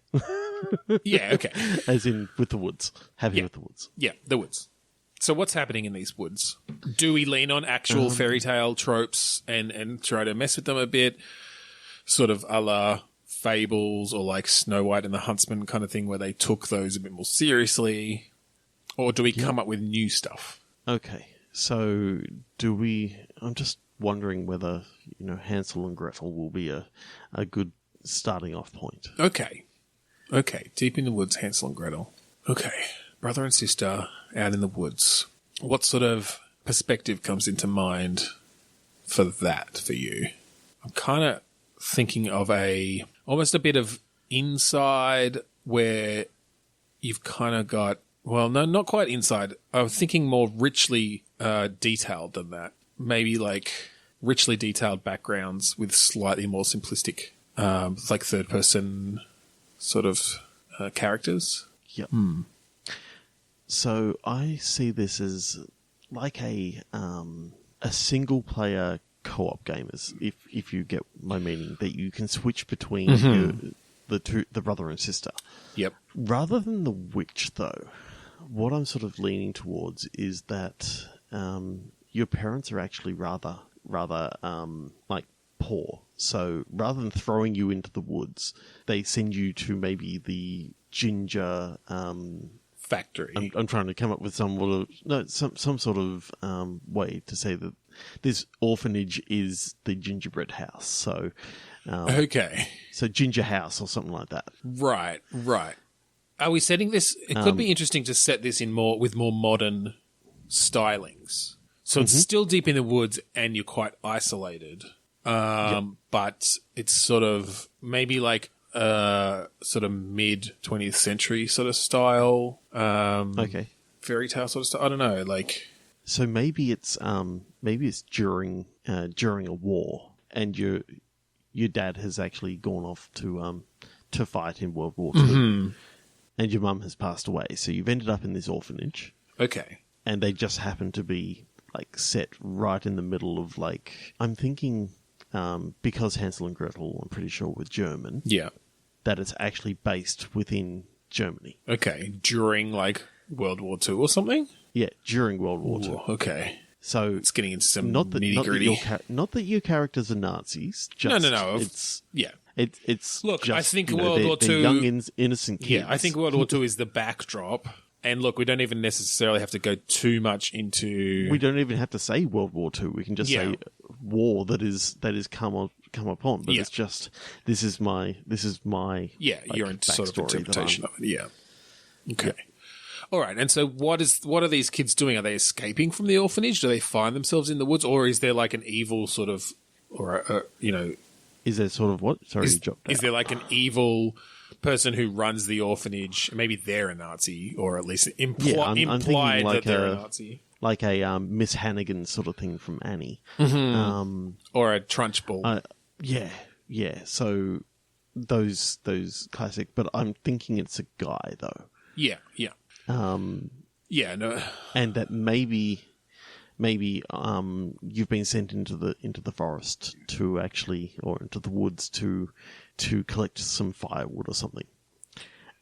Yeah, okay. As in with the woods. Happy with the woods. Yeah, the woods. So what's happening in these woods? Do we lean on actual fairy tale tropes and try to mess with them a bit? Sort of a la Fables or like Snow White and the Huntsman kind of thing, where they took those a bit more seriously? Or do we come up with new stuff? Okay, so do we... I'm just wondering whether, Hansel and Gretel will be a good starting off point. Okay, Deep in the Woods, Hansel and Gretel. Okay, brother and sister out in the woods. What sort of perspective comes into mind for that for you? I'm kind of thinking of almost a bit of Inside, where you've kind of got, well, no, not quite Inside. I was thinking more richly detailed than that. Maybe like richly detailed backgrounds with slightly more simplistic, like third person sort of characters. Yep. So I see this as like a single player co-op game, if you get my meaning, that you can switch between the brother and sister. Yep. Rather than the witch, though, what I'm sort of leaning towards is that your parents are actually rather like poor. So rather than throwing you into the woods, they send you to maybe the ginger factory. I'm trying to come up with some sort of way to say that this orphanage is the gingerbread house. So okay, so ginger house or something like that. Right. Are we setting this? It could be interesting to set this in with more modern stylings. So it's still deep in the woods, and you're quite isolated. But it's sort of maybe like sort of mid 20th century sort of style. Okay. Fairy tale sort of style. I don't know, like. So maybe it's during a war, and your dad has actually gone off to fight in World War II, and your mum has passed away. So you've ended up in this orphanage. Okay. And they just happen to be like set right in the middle of like, I'm thinking, because Hansel and Gretel, I'm pretty sure were German. Yeah. That it's actually based within Germany. Okay. During like World War II or something? Yeah, during World War II. Ooh, okay. So it's getting into some not that, nitty-gritty. Not that your characters are Nazis. Just, No. It's yeah. It's look. just, I think World War II. Young innocent kids. Yeah, I think World War II is the backdrop. And look, we don't even necessarily have to go too much into. We don't even have to say World War II. We can just say war that is come upon. But it's just this is my yeah, like, your sort of interpretation of it. Yeah. Okay. Yeah. All right. And so, what are these kids doing? Are they escaping from the orphanage? Do they find themselves in the woods, or is there like an evil sort of, or Is there sort of what? Sorry, you dropped out. Is there like an evil person who runs the orphanage? Maybe they're a Nazi, or at least I'm implied like that they're a Nazi. Like a Miss Hannigan sort of thing from Annie. Or a Trunchbull. Yeah. So those classic, but I'm thinking it's a guy though. Yeah. Yeah, no. And that maybe you've been sent into the forest to actually, or into the woods to collect some firewood or something.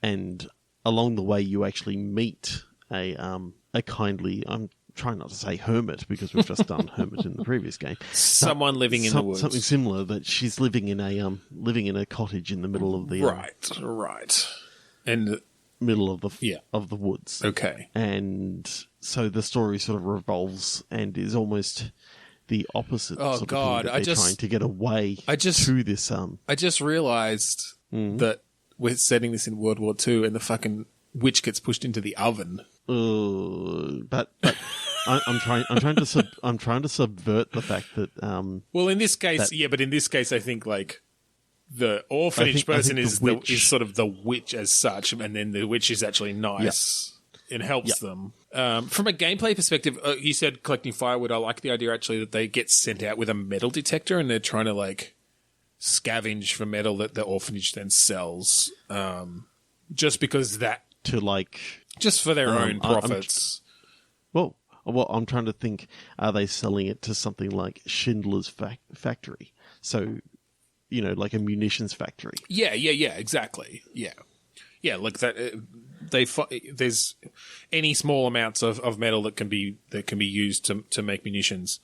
And along the way you actually meet a kindly, I'm trying not to say hermit because we've just done hermit in the previous game. Someone living in the woods. Something similar, that she's living in a cottage in the middle of the right. And middle of the woods. Okay. And so the story sort of revolves and is almost the opposite sort of thing, that they're trying to get away to this. I just realised that we're setting this in World War II and the fucking witch gets pushed into the oven. But I'm trying to subvert the fact that well, in this case, but in this case I think like the orphanage person is sort of the witch as such, and then the witch is actually nice and helps them. From a gameplay perspective, you said collecting firewood. I like the idea actually that they get sent out with a metal detector and they're trying to like scavenge for metal that the orphanage then sells, just because that to like just for their own profits. Well, I'm trying to think: are they selling it to something like Schindler's factory? So, like a munitions factory. Yeah, exactly. Yeah, like that. There's any small amounts of metal that can be used to make munitions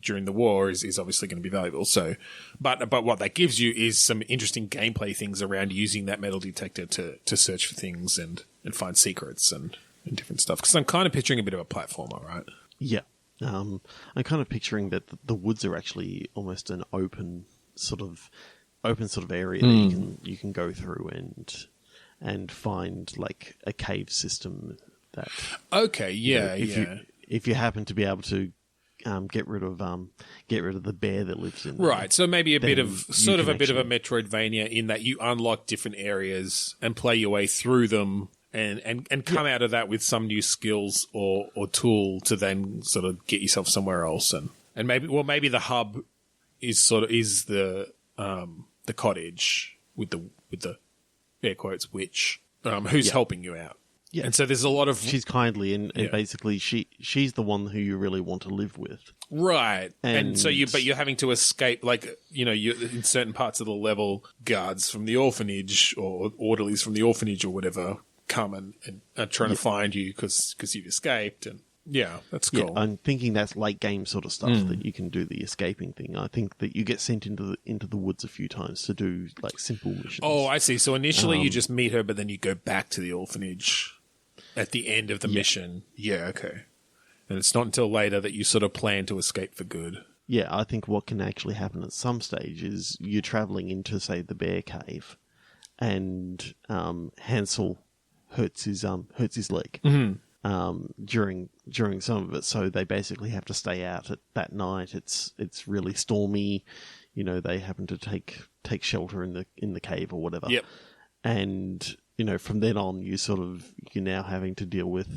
during the war is obviously going to be valuable. So, but what that gives you is some interesting gameplay things around using that metal detector to search for things and find secrets and different stuff. Because I'm kind of picturing a bit of a platformer, right? Yeah, I'm kind of picturing that the woods are actually almost an open sort of area that you can go through and find like a cave system that. Okay. Yeah. If you happen to be able to get rid of the bear that lives in there, right. So maybe a bit of a Metroidvania in that you unlock different areas and play your way through them and come out of that with some new skills or tool to then sort of get yourself somewhere else and maybe the hub is the cottage with the air quotes witch who's helping you out. Yeah. And so there's a lot of... She's kindly and basically she's the one who you really want to live with. Right. And so you're having to escape, like, you in certain parts of the level, guards from the orphanage or orderlies from the orphanage or whatever come and are trying to find you because you've escaped. And yeah, that's cool. Yeah, I'm thinking that's late game sort of stuff that you can do the escaping thing. I think that you get sent into the woods a few times to do like simple missions. Oh, I see. So initially you just meet her, but then you go back to the orphanage at the end of the mission. Yeah, okay. And it's not until later that you sort of plan to escape for good. Yeah, I think what can actually happen at some stage is you're traveling into, say, the bear cave, and Hansel hurts his leg during some of it. So they basically have to stay out at that night. It's really stormy. They happen to take take shelter in the cave or whatever. Yep. And from then on, you're now having to deal with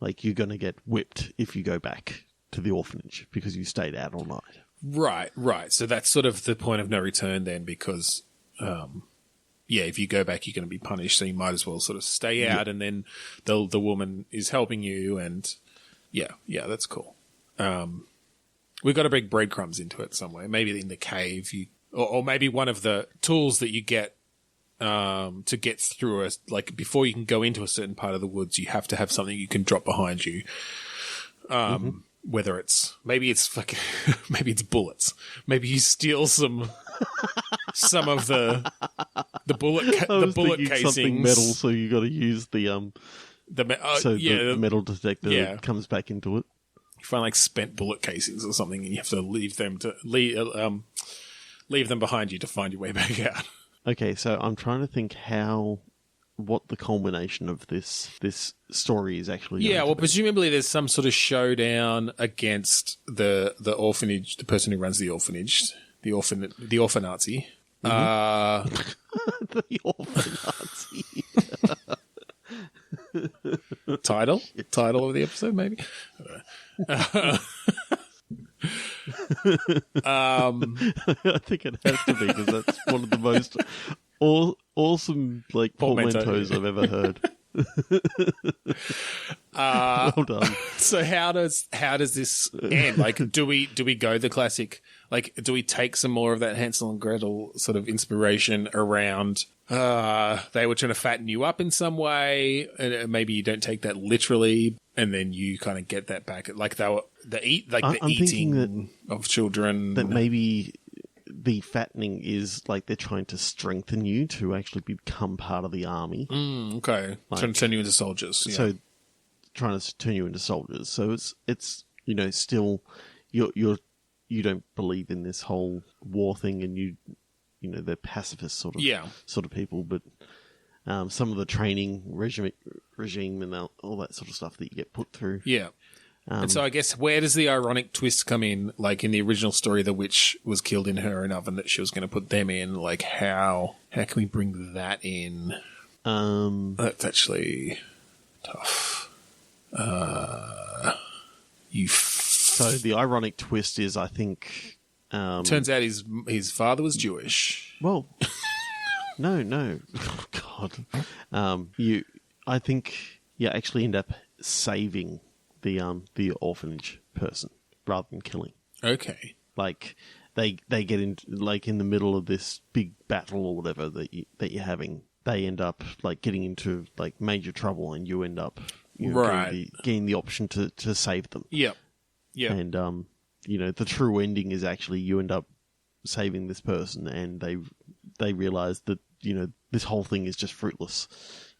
like you're going to get whipped if you go back to the orphanage because you stayed out all night. Right. So that's sort of the point of no return then, because if you go back, you're going to be punished. So you might as well sort of stay out, and then the woman is helping you, and that's cool. We've got to bring breadcrumbs into it somewhere. Maybe in the cave, or maybe one of the tools that you get to get through like before you can go into a certain part of the woods, you have to have something you can drop behind you. Whether maybe it's bullets. Maybe you steal some of the bullet casings. Something metal, so you got to use the metal detector comes back into it. You find like spent bullet casings or something, and you have to leave them behind you to find your way back out. Okay, so I'm trying to think what the culmination of this story is actually. Yeah, well, presumably there's some sort of showdown against the orphanage, the person who runs the orphanage, the Orphanazi. The Orphanazi. Title of the episode, maybe. I think it has to be because that's one of the most awesome portmanteaus I've ever heard. Well done. So how does this end? Like, do we go the classic? Like, do we take some more of that Hansel and Gretel sort of inspiration around? They were trying to fatten you up in some way, and maybe you don't take that literally, and then you kind of get that back. Like the eating of children. That maybe the fattening is like they're trying to strengthen you to actually become part of the army. Okay, trying to turn you into soldiers. Yeah. So trying to turn you into soldiers. So it's still you don't believe in this whole war thing, and they're pacifist sort of people, but some of the training regime and all that sort of stuff that you get put through. Yeah. And so I guess where does the ironic twist come in? Like in the original story, the witch was killed in her own oven that she was going to put them in. Like how can we bring that in? That's actually tough. So the ironic twist is, I think... turns out his father was Jewish. Well, no. Oh, God. I think you actually end up saving the orphanage person rather than killing. Okay. Like they get in in the middle of this big battle or whatever that you're having. They end up getting into major trouble, and you end up getting the option to save them. Yep. Yeah. And the true ending is actually you end up saving this person, and they realize that this whole thing is just fruitless.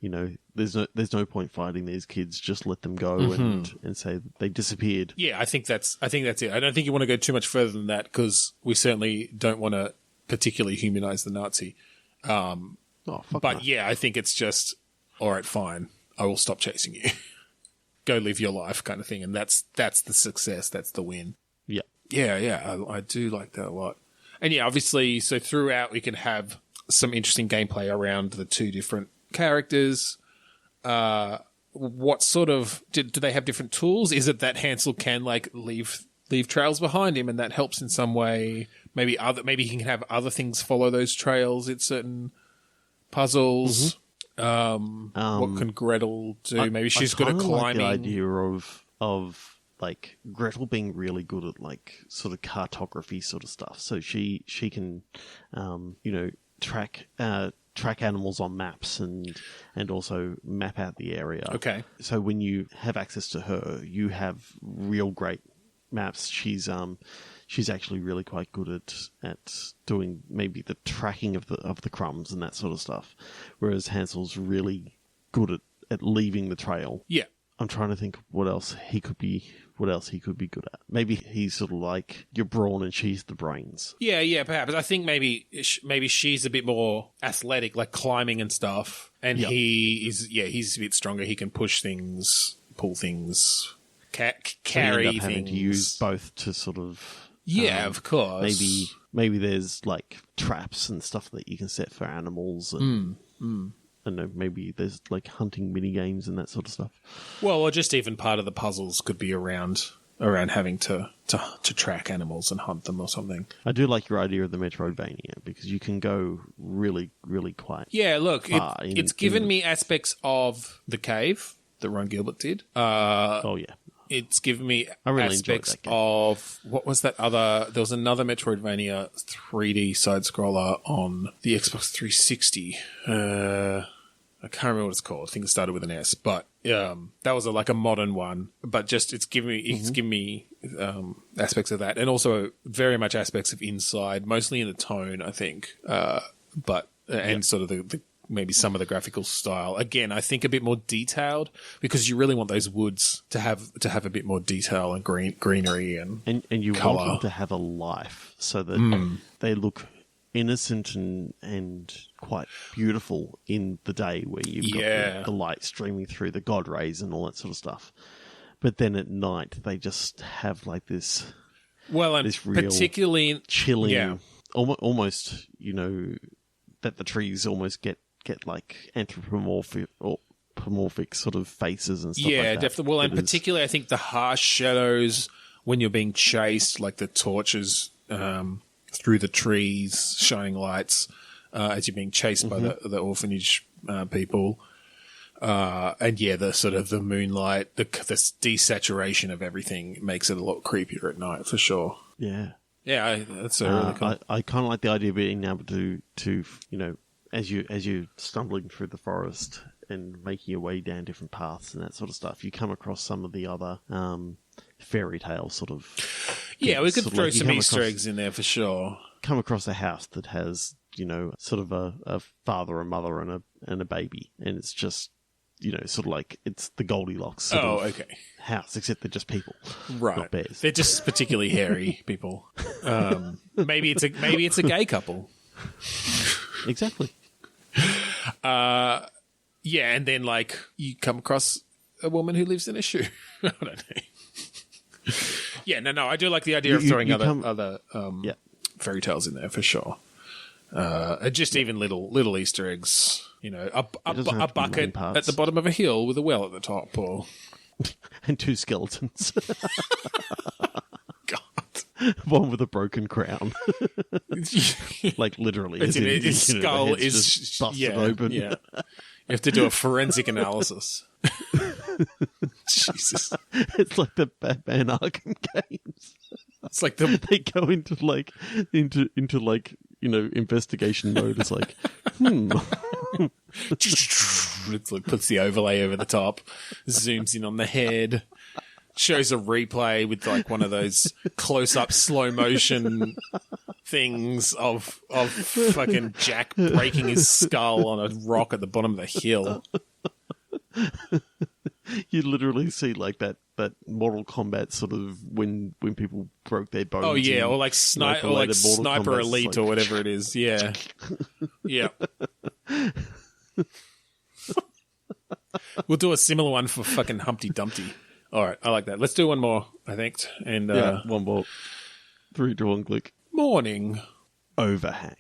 There's no point fighting these kids. Just let them go and say that they disappeared. Yeah, I think that's it. I don't think you want to go too much further than that, because we certainly don't want to particularly humanize the Nazi. But no. Yeah, I think it's just, all right, fine, I will stop chasing you. Go live your life, kind of thing, and that's the success. That's the win. Yeah. Yeah. I do like that a lot. And yeah, obviously, so throughout we can have some interesting gameplay around the two different characters. What sort of do they have different tools? Is it that Hansel can leave trails behind him, and that helps in some way? Maybe he can have other things follow those trails in certain puzzles. What can Gretel do? Maybe she's good at climbing. Like the idea of Gretel being really good at sort of cartography sort of stuff. So she can track animals on maps and also map out the area. Okay. So when you have access to her, you have real great maps. She's actually really quite good at doing maybe the tracking of the crumbs and that sort of stuff, whereas Hansel's really good at leaving the trail. Yeah. I'm trying to think what else he could be good at. Maybe he's sort of like your brawn and she's the brains. Yeah, perhaps. I think maybe she's a bit more athletic, like climbing and stuff, and he's a bit stronger. He can push things, pull things, carry things. Having to use both to sort of Yeah, of course. Maybe there's like traps and stuff that you can set for animals, and I don't know, maybe there's like hunting mini games and that sort of stuff. Well, or just even part of the puzzles could be around having to track animals and hunt them or something. I do like your idea of the Metroidvania because you can go really, really quite look, far it's given me aspects of The Cave that Ron Gilbert did. Oh yeah. It's given me really aspects of what was that other? There was another Metroidvania 3D side scroller on the Xbox 360. I can't remember what it's called. I think it started with an S, but that was like a modern one. But just it's given me aspects of that, and also very much aspects of Inside, mostly in the tone, I think. And sort of the maybe some of the graphical style. Again, I think a bit more detailed because you really want those woods to have a bit more detail and greenery and you colour. want them to have a life so that they look innocent and quite beautiful in the day where you've got the light streaming through the god rays and all that sort of stuff. But then at night they just have like this this real particularly chilling almost, you know, that the trees almost get like anthropomorphic sort of faces and stuff like that. Yeah, definitely. Well, and particularly I think the harsh shadows when you're being chased, like the torches through the trees, shining lights as you're being chased by the orphanage people. The sort of the moonlight, the desaturation of everything makes it a lot creepier at night for sure. Yeah. Yeah, that's really cool. I kind of like the idea of being able to you know, as you're stumbling through the forest and making your way down different paths and that sort of stuff, you come across some of the other fairy tale sort of we could throw like some Easter eggs in there for sure. Come across a house that has, you know, sort of a father, a mother, and a baby, and it's just, you know, sort of like it's the Goldilocks sort of house, except they're just people, right? Not bears. They're just particularly hairy people. Maybe it's a gay couple. Exactly. And then like you come across a woman who lives in a shoe. I don't know. I do like the idea of throwing other fairy tales in there for sure. Just even little Easter eggs. You know, a bucket at the bottom of a hill with a well at the top, or and two skeletons. God, one with a broken crown. Like literally, his skull is busted open. Yeah, you have to do a forensic analysis. Jesus, it's like the Batman Arkham games. It's like they go into like you know, investigation mode. It's like It's like puts the overlay over the top, zooms in on the head, shows a replay with like one of those close-up slow motion things of fucking Jack breaking his skull on a rock at the bottom of the hill. You literally see like that Mortal Kombat sort of when people broke their bones. Oh yeah, or like Sniper Elite like, or whatever it is. Yeah, yeah. We'll do a similar one for fucking Humpty Dumpty. All right, I like that. Let's do one more, I think. And one more. 3, 2, 1, click. Morning. Overhang.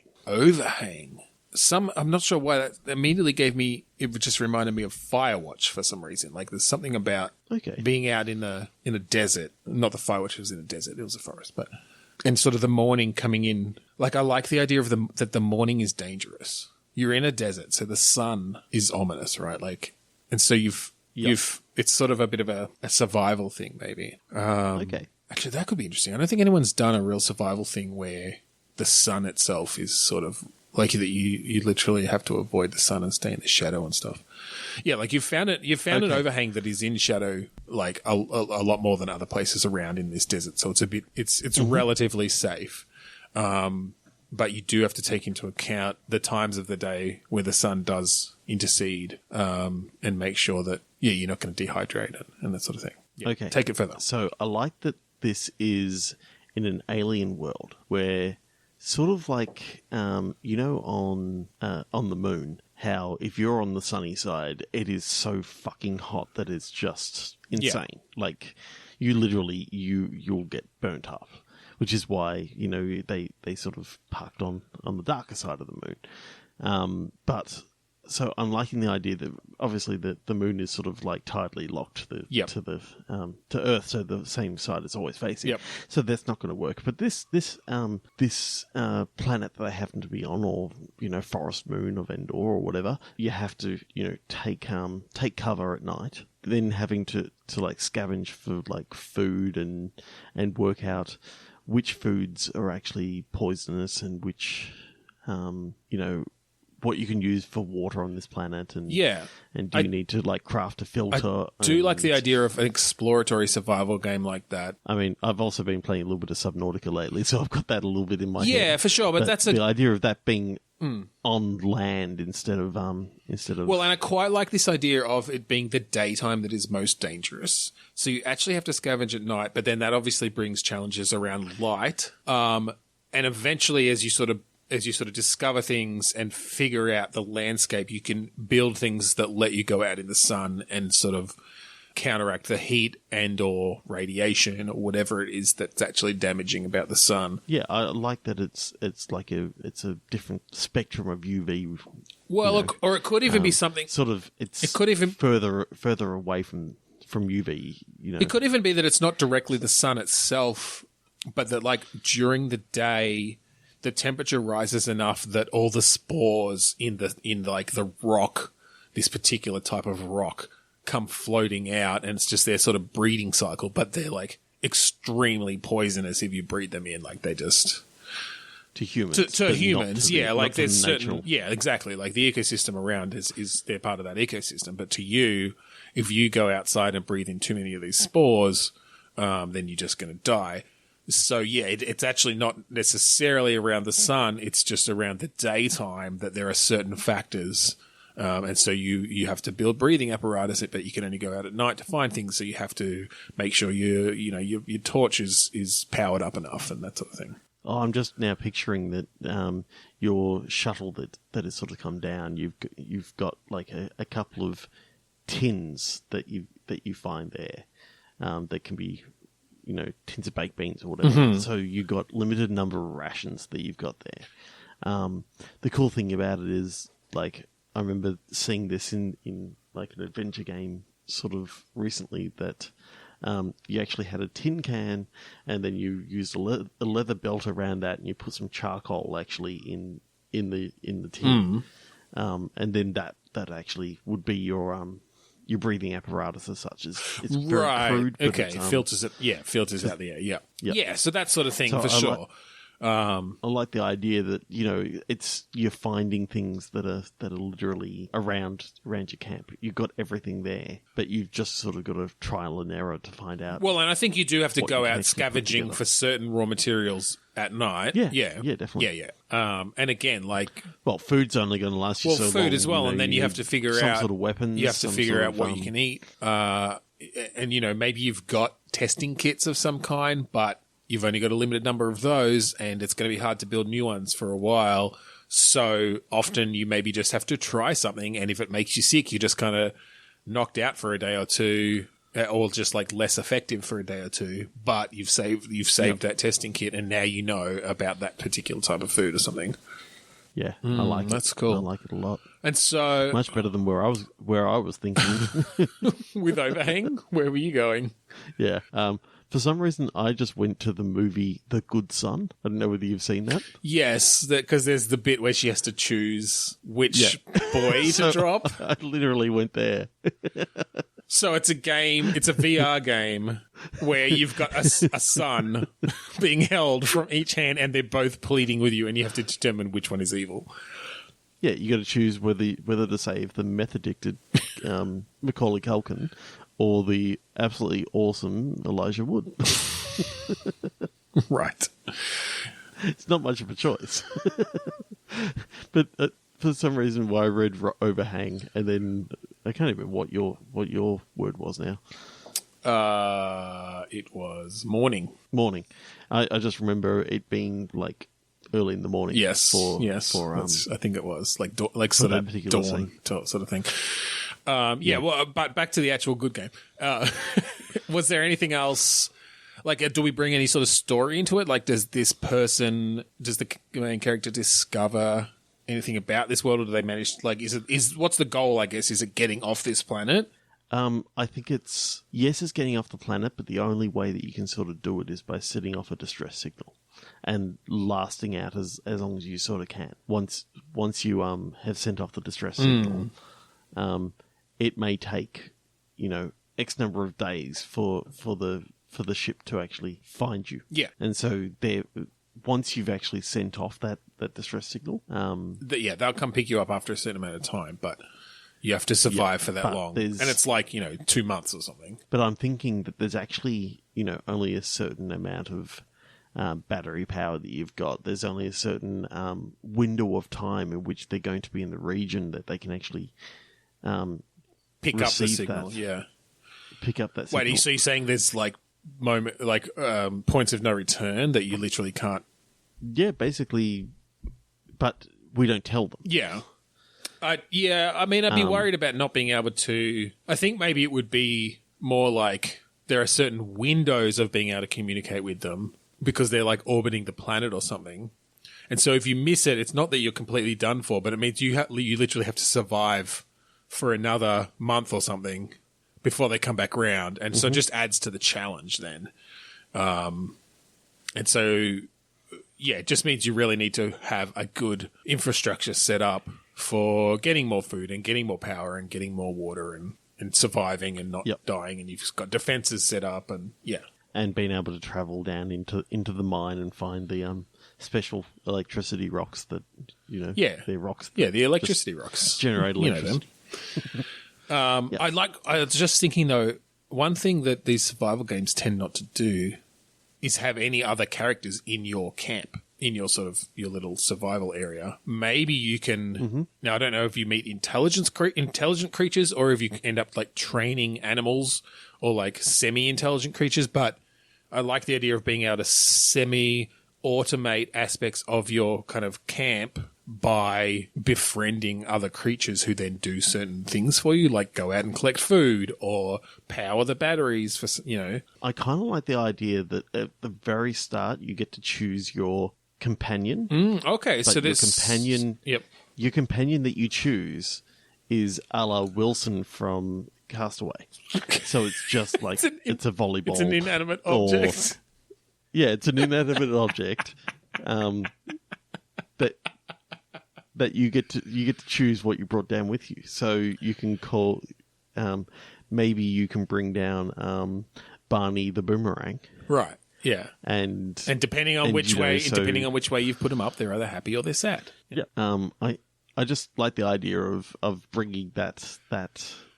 I'm not sure why that immediately gave me. It just reminded me of Firewatch for some reason. Like there's something about being out in a desert. Not the Firewatch was in a desert; it was a forest. But and sort of the morning coming in. Like I like the idea of that the morning is dangerous. You're in a desert, so the sun is ominous, right? Like, and so you've it's sort of a bit of a survival thing, maybe. Actually, that could be interesting. I don't think anyone's done a real survival thing where the sun itself is sort of like that. You literally have to avoid the sun and stay in the shadow and stuff. Yeah, like you've found an overhang that is in shadow, like a lot more than other places around in this desert. So it's relatively safe. But you do have to take into account the times of the day where the sun does intercede, and make sure that you're not going to dehydrate and that sort of thing. Yeah, okay, take it further. So I like that this is in an alien world where, sort of like on the moon, how if you're on the sunny side, it is so fucking hot that it's just insane. Yeah. Like you literally you'll get burnt up. which is why they sort of parked on the darker side of the moon. But so I'm liking the idea that obviously the moon is sort of like tidally locked to Earth, so the same side it's always facing. Yep. So that's not going to work. But this planet that they happen to be on, or forest moon of Endor or whatever, you have to take cover at night. Then having to like scavenge for like food and work out which foods are actually poisonous and which what you can use for water on this planet, and do you need to like craft a filter? I do like the idea of an exploratory survival game like that. I mean, I've also been playing a little bit of Subnautica lately, so I've got that a little bit in my head. Yeah, for sure. But that's the idea of that being on land instead of. Well, and I quite like this idea of it being the daytime that is most dangerous. So you actually have to scavenge at night, but then that obviously brings challenges around light. And eventually, as you sort of discover things and figure out the landscape, you can build things that let you go out in the sun and sort of counteract the heat and or radiation or whatever it is that's actually damaging about the sun. Yeah, I like that it's like it's a different spectrum of UV. Well, or it could even be something sort of. It could even further away from UV. It could even be that it's not directly the sun itself, but that like during the day, the temperature rises enough that all the spores in the rock, this particular type of rock, come floating out, and it's just their sort of breeding cycle. But they're like extremely poisonous if you breed them in. Like they just to humans, to humans, like there's certain, exactly. Like the ecosystem around is they're part of that ecosystem. But to you, if you go outside and breathe in too many of these spores, then you're just going to die. So, it's actually not necessarily around the sun. It's just around the daytime that there are certain factors. And so you have to build breathing apparatus, but you can only go out at night to find things. So you have to make sure your torch is powered up enough and that sort of thing. Oh, I'm just now picturing that your shuttle that has sort of come down. You've got like a couple of tins that you find there that can be tins of baked beans or whatever. Mm-hmm. So you've got limited number of rations that you've got there. The cool thing about it is, like, I remember seeing this in like an adventure game sort of recently that you actually had a tin can and then you used a leather belt around that and you put some charcoal actually in the tin. And then that actually would be your breathing apparatus as such. It's very crude. But okay, filters out the air. Yeah, so that sort of thing for sure. I like the idea that you're finding things that are literally around your camp. You've got everything there, but you've just sort of got to trial and error to find out. Well, and I think you do have to go out scavenging for certain raw materials at night. Yeah, definitely. Yeah. And again, food's only going to last you so long. Food as well, and then you have to figure out some sort of weapons. You have to figure out what you can eat, and maybe you've got testing kits of some kind, but you've only got a limited number of those, and it's going to be hard to build new ones for a while. So often you maybe just have to try something, and if it makes you sick, you're just kind of knocked out for a day or two, or just like less effective for a day or two. But you've saved that testing kit, and now you know about that particular type of food or something. Yeah, I like it. That's cool. I like it a lot. And so much better than where I was thinking. With Overhang, where were you going? Yeah. For some reason, I just went to the movie The Good Son. I don't know whether you've seen that. Yes, because there's the bit where she has to choose which boy to drop. I literally went there. So it's a game, it's a VR game where you've got a son being held from each hand and they're both pleading with you and you have to determine which one is evil. Yeah, you got to choose whether to save the meth addicted Macaulay Culkin or the absolutely awesome Elijah Wood. Right. It's not much of a choice. But for some reason, why I read Overhang, and then I can't even what your word was now. It was morning. Morning. I just remember it being like early in the morning. Yes. For I think it was like sort of dawn sort of thing. Well, but back to the actual good game. Was there anything else Like, do we bring any sort of story into it? Like, does the main character discover anything about this world, or do they manage? Like, what's the goal? I guess is it getting off this planet? I think it's getting off the planet, but the only way that you can sort of do it is by setting off a distress signal and lasting out as long as you sort of can. Once you have sent off the distress signal, it may take X number of days for the ship to actually find you. Yeah, and so once you've actually sent off that distress signal, they'll come pick you up after a certain amount of time, but you have to survive for that long. And it's like, 2 months or something. But I'm thinking that there's actually, only a certain amount of battery power that you've got. There's only a certain window of time in which they're going to be in the region that they can actually pick up the signal. Yeah. Pick up that signal. Wait, so you're saying there's points of no return that you literally can't... Yeah, basically, but we don't tell them. Yeah. I'd be worried about not being able to... I think maybe it would be more like there are certain windows of being able to communicate with them because they're like orbiting the planet or something. And so if you miss it, it's not that you're completely done for, but it means you literally have to survive for another month or something before they come back round. And so it just adds to the challenge then. And so, it just means you really need to have a good infrastructure set up for getting more food and getting more power and getting more water and surviving and not dying. And you've got defenses set up and and being able to travel down into the mine and find the special electricity rocks that they're rocks. Yeah, the electricity rocks generate electricity. I was just thinking though, one thing that these survival games tend not to do is have any other characters in your camp, in your sort of your little survival area. Maybe you can. Now I don't know if you meet intelligent creatures or if you end up like training animals or like semi-intelligent creatures. But I like the idea of being able to semi-automate aspects of your kind of camp by befriending other creatures who then do certain things for you, like go out and collect food or power the batteries for, I kind of like the idea that at the very start you get to choose your companion. Okay, so your companion, your companion that you choose is a la Wilson from Castaway. So it's just like it's a volleyball. It's an inanimate object. It's an inanimate object. That you get to choose what you brought down with you. So you can call, maybe you can bring down Barney the boomerang, right? Yeah, and depending on which way you've put them up, they're either happy or they're sad. Yeah. I just like the idea of bringing that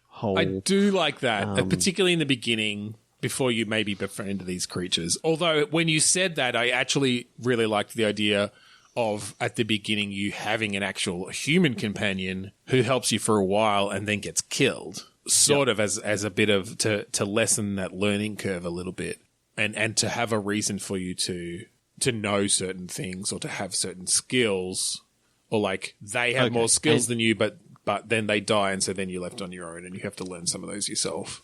whole. I do like that, particularly in the beginning. Before you maybe befriend these creatures. Although when you said that, I actually really liked the idea of at the beginning you having an actual human companion who helps you for a while and then gets killed, sort of as a bit of to lessen that learning curve a little bit, and to have a reason for you to know certain things or to have certain skills, or like they have more skills than you, but then they die and so then you're left on your own and you have to learn some of those yourself.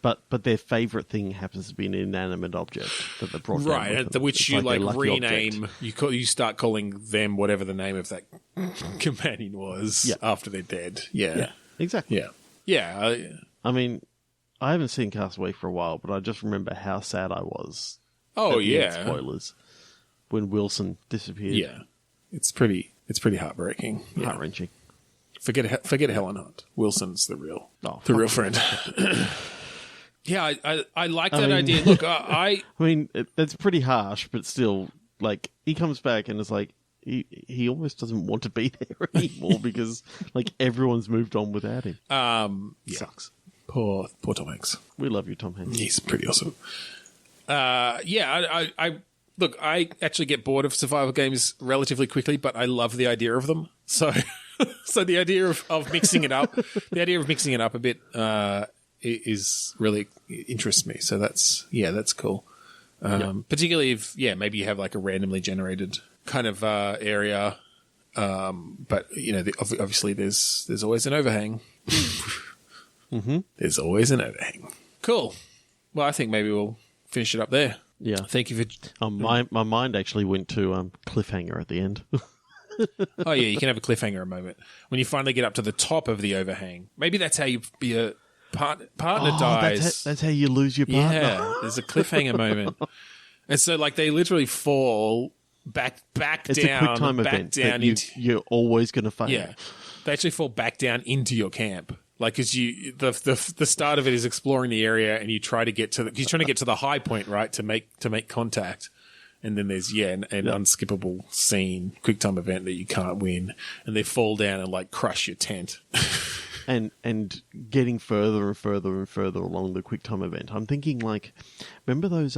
But their favourite thing happens to be an inanimate object that they brought down, right? Which you like rename. You start calling them whatever the name of that companion was after they're dead. Yeah, exactly. Yeah. I mean, I haven't seen Castaway for a while, but I just remember how sad I was. Oh yeah, spoilers. When Wilson disappeared. Yeah, it's pretty heartbreaking, heart wrenching. Forget Helen Hunt. Wilson's the real friend. Yeah, I like that idea. Look, I mean, that's pretty harsh, but still, like, he comes back and it's like, he almost doesn't want to be there anymore because, like, everyone's moved on without him. Sucks. Poor Tom Hanks. We love you, Tom Hanks. He's pretty awesome. I look, I actually get bored of survival games relatively quickly, but I love the idea of them. So the idea of mixing it up, a bit, is really interests me. So that's cool. Particularly if maybe you have like a randomly generated kind of area, but obviously there's always an overhang. There's always an overhang. Cool. Well, I think maybe we'll finish it up there. Yeah. Thank you for... My mind actually went to cliffhanger at the end. Oh, yeah, you can have a cliffhanger moment. When you finally get up to the top of the overhang. Maybe that's how your partner dies. That's how you lose your partner. Yeah, there's a cliffhanger moment. And so, like, they literally fall back It's down. a quick time back event down that you're always going to fail. Yeah. They actually fall back down into your camp. Like, because the start of it is exploring the area, and you try to get to you're trying to get to the high point, right, to make contact, and then there's an unskippable scene, quick time event that you can't win, and they fall down and like crush your tent, and getting further and further and further along the quick time event. I'm thinking like, remember those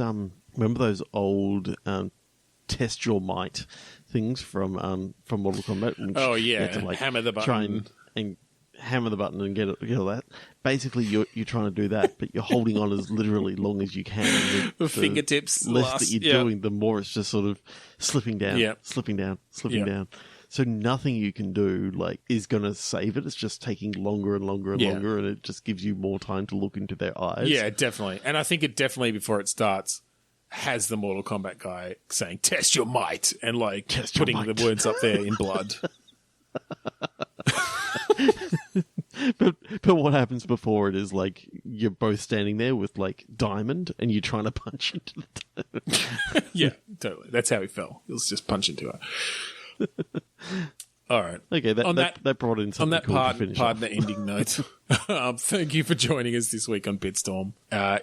old test your might things from Mortal Kombat? Oh yeah, you have to, like, hammer the button. Try and hammer the button and get all that. Basically, you're trying to do that, but you're holding on as literally long as you can. The fingertips. The less that you're doing, the more it's just sort of slipping down, slipping down. So nothing you can do is going to save it. It's just taking longer and longer and longer, and it just gives you more time to look into their eyes. Yeah, definitely. And I think it definitely, before it starts, has the Mortal Kombat guy saying, "Test your might," and putting the words up there in blood. But what happens before it is you're both standing there with Diamond, and you're trying to punch into the diamond. Yeah, totally. That's how he fell. He was just punching to her. All right. Okay, that brought in something cool to finish off. The ending note. Thank you for joining us this week on Bitstorm.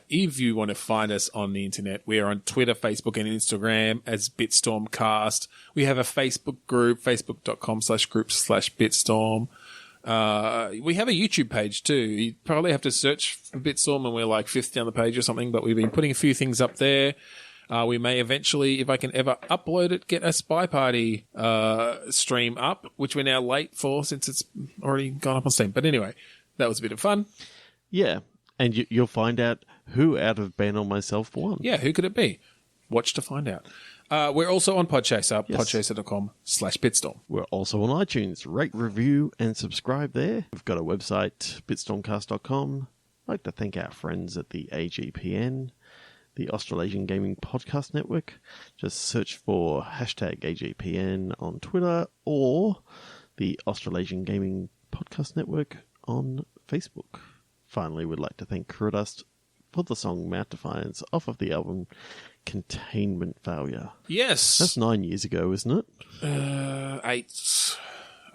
If you want to find us on the internet, we are on Twitter, Facebook, and Instagram as Bitstormcast. We have a Facebook group, facebook.com/groups/Bitstorm. We have a YouTube page too. You probably have to search for Bitstorm, and we're like 5th down the page or something, but we've been putting a few things up there. We may eventually, if I can ever upload it, get a Spy Party stream up, which we're now late for since it's already gone up on Steam. But anyway, that was a bit of fun. Yeah, and you'll find out who out of Ben or myself won. Yeah, who could it be? Watch to find out. We're also on Podchaser, podchaser.com/Bitstorm. We're also on iTunes. Rate, review, and subscribe there. We've got a website, bitstormcast.com. I'd like to thank our friends at the AGPN, the Australasian Gaming Podcast Network. Just search for #AGPN on Twitter or the Australasian Gaming Podcast Network on Facebook. Finally, we'd like to thank Crudust for the song Mount Defiance off of the album Containment Failure. Yes. That's 9 years ago, isn't it? 8.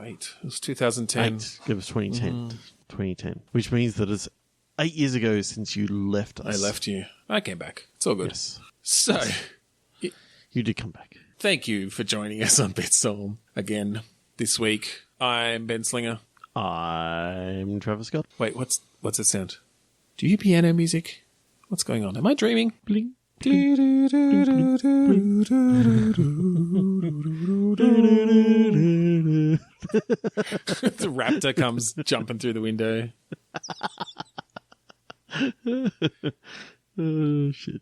It was 2010. It was 2010. 2010. Which means that it's 8 years ago since you left us. I left you. I came back. It's all good. Yes. So, you did come back. Thank you for joining us on Bitstorm again this week. I'm Ben Slinger. I'm Trevor Scott. Wait, what's it sound? Do you hear piano music? What's going on? Am I dreaming? Bling. The raptor comes jumping through the window. Oh, shit.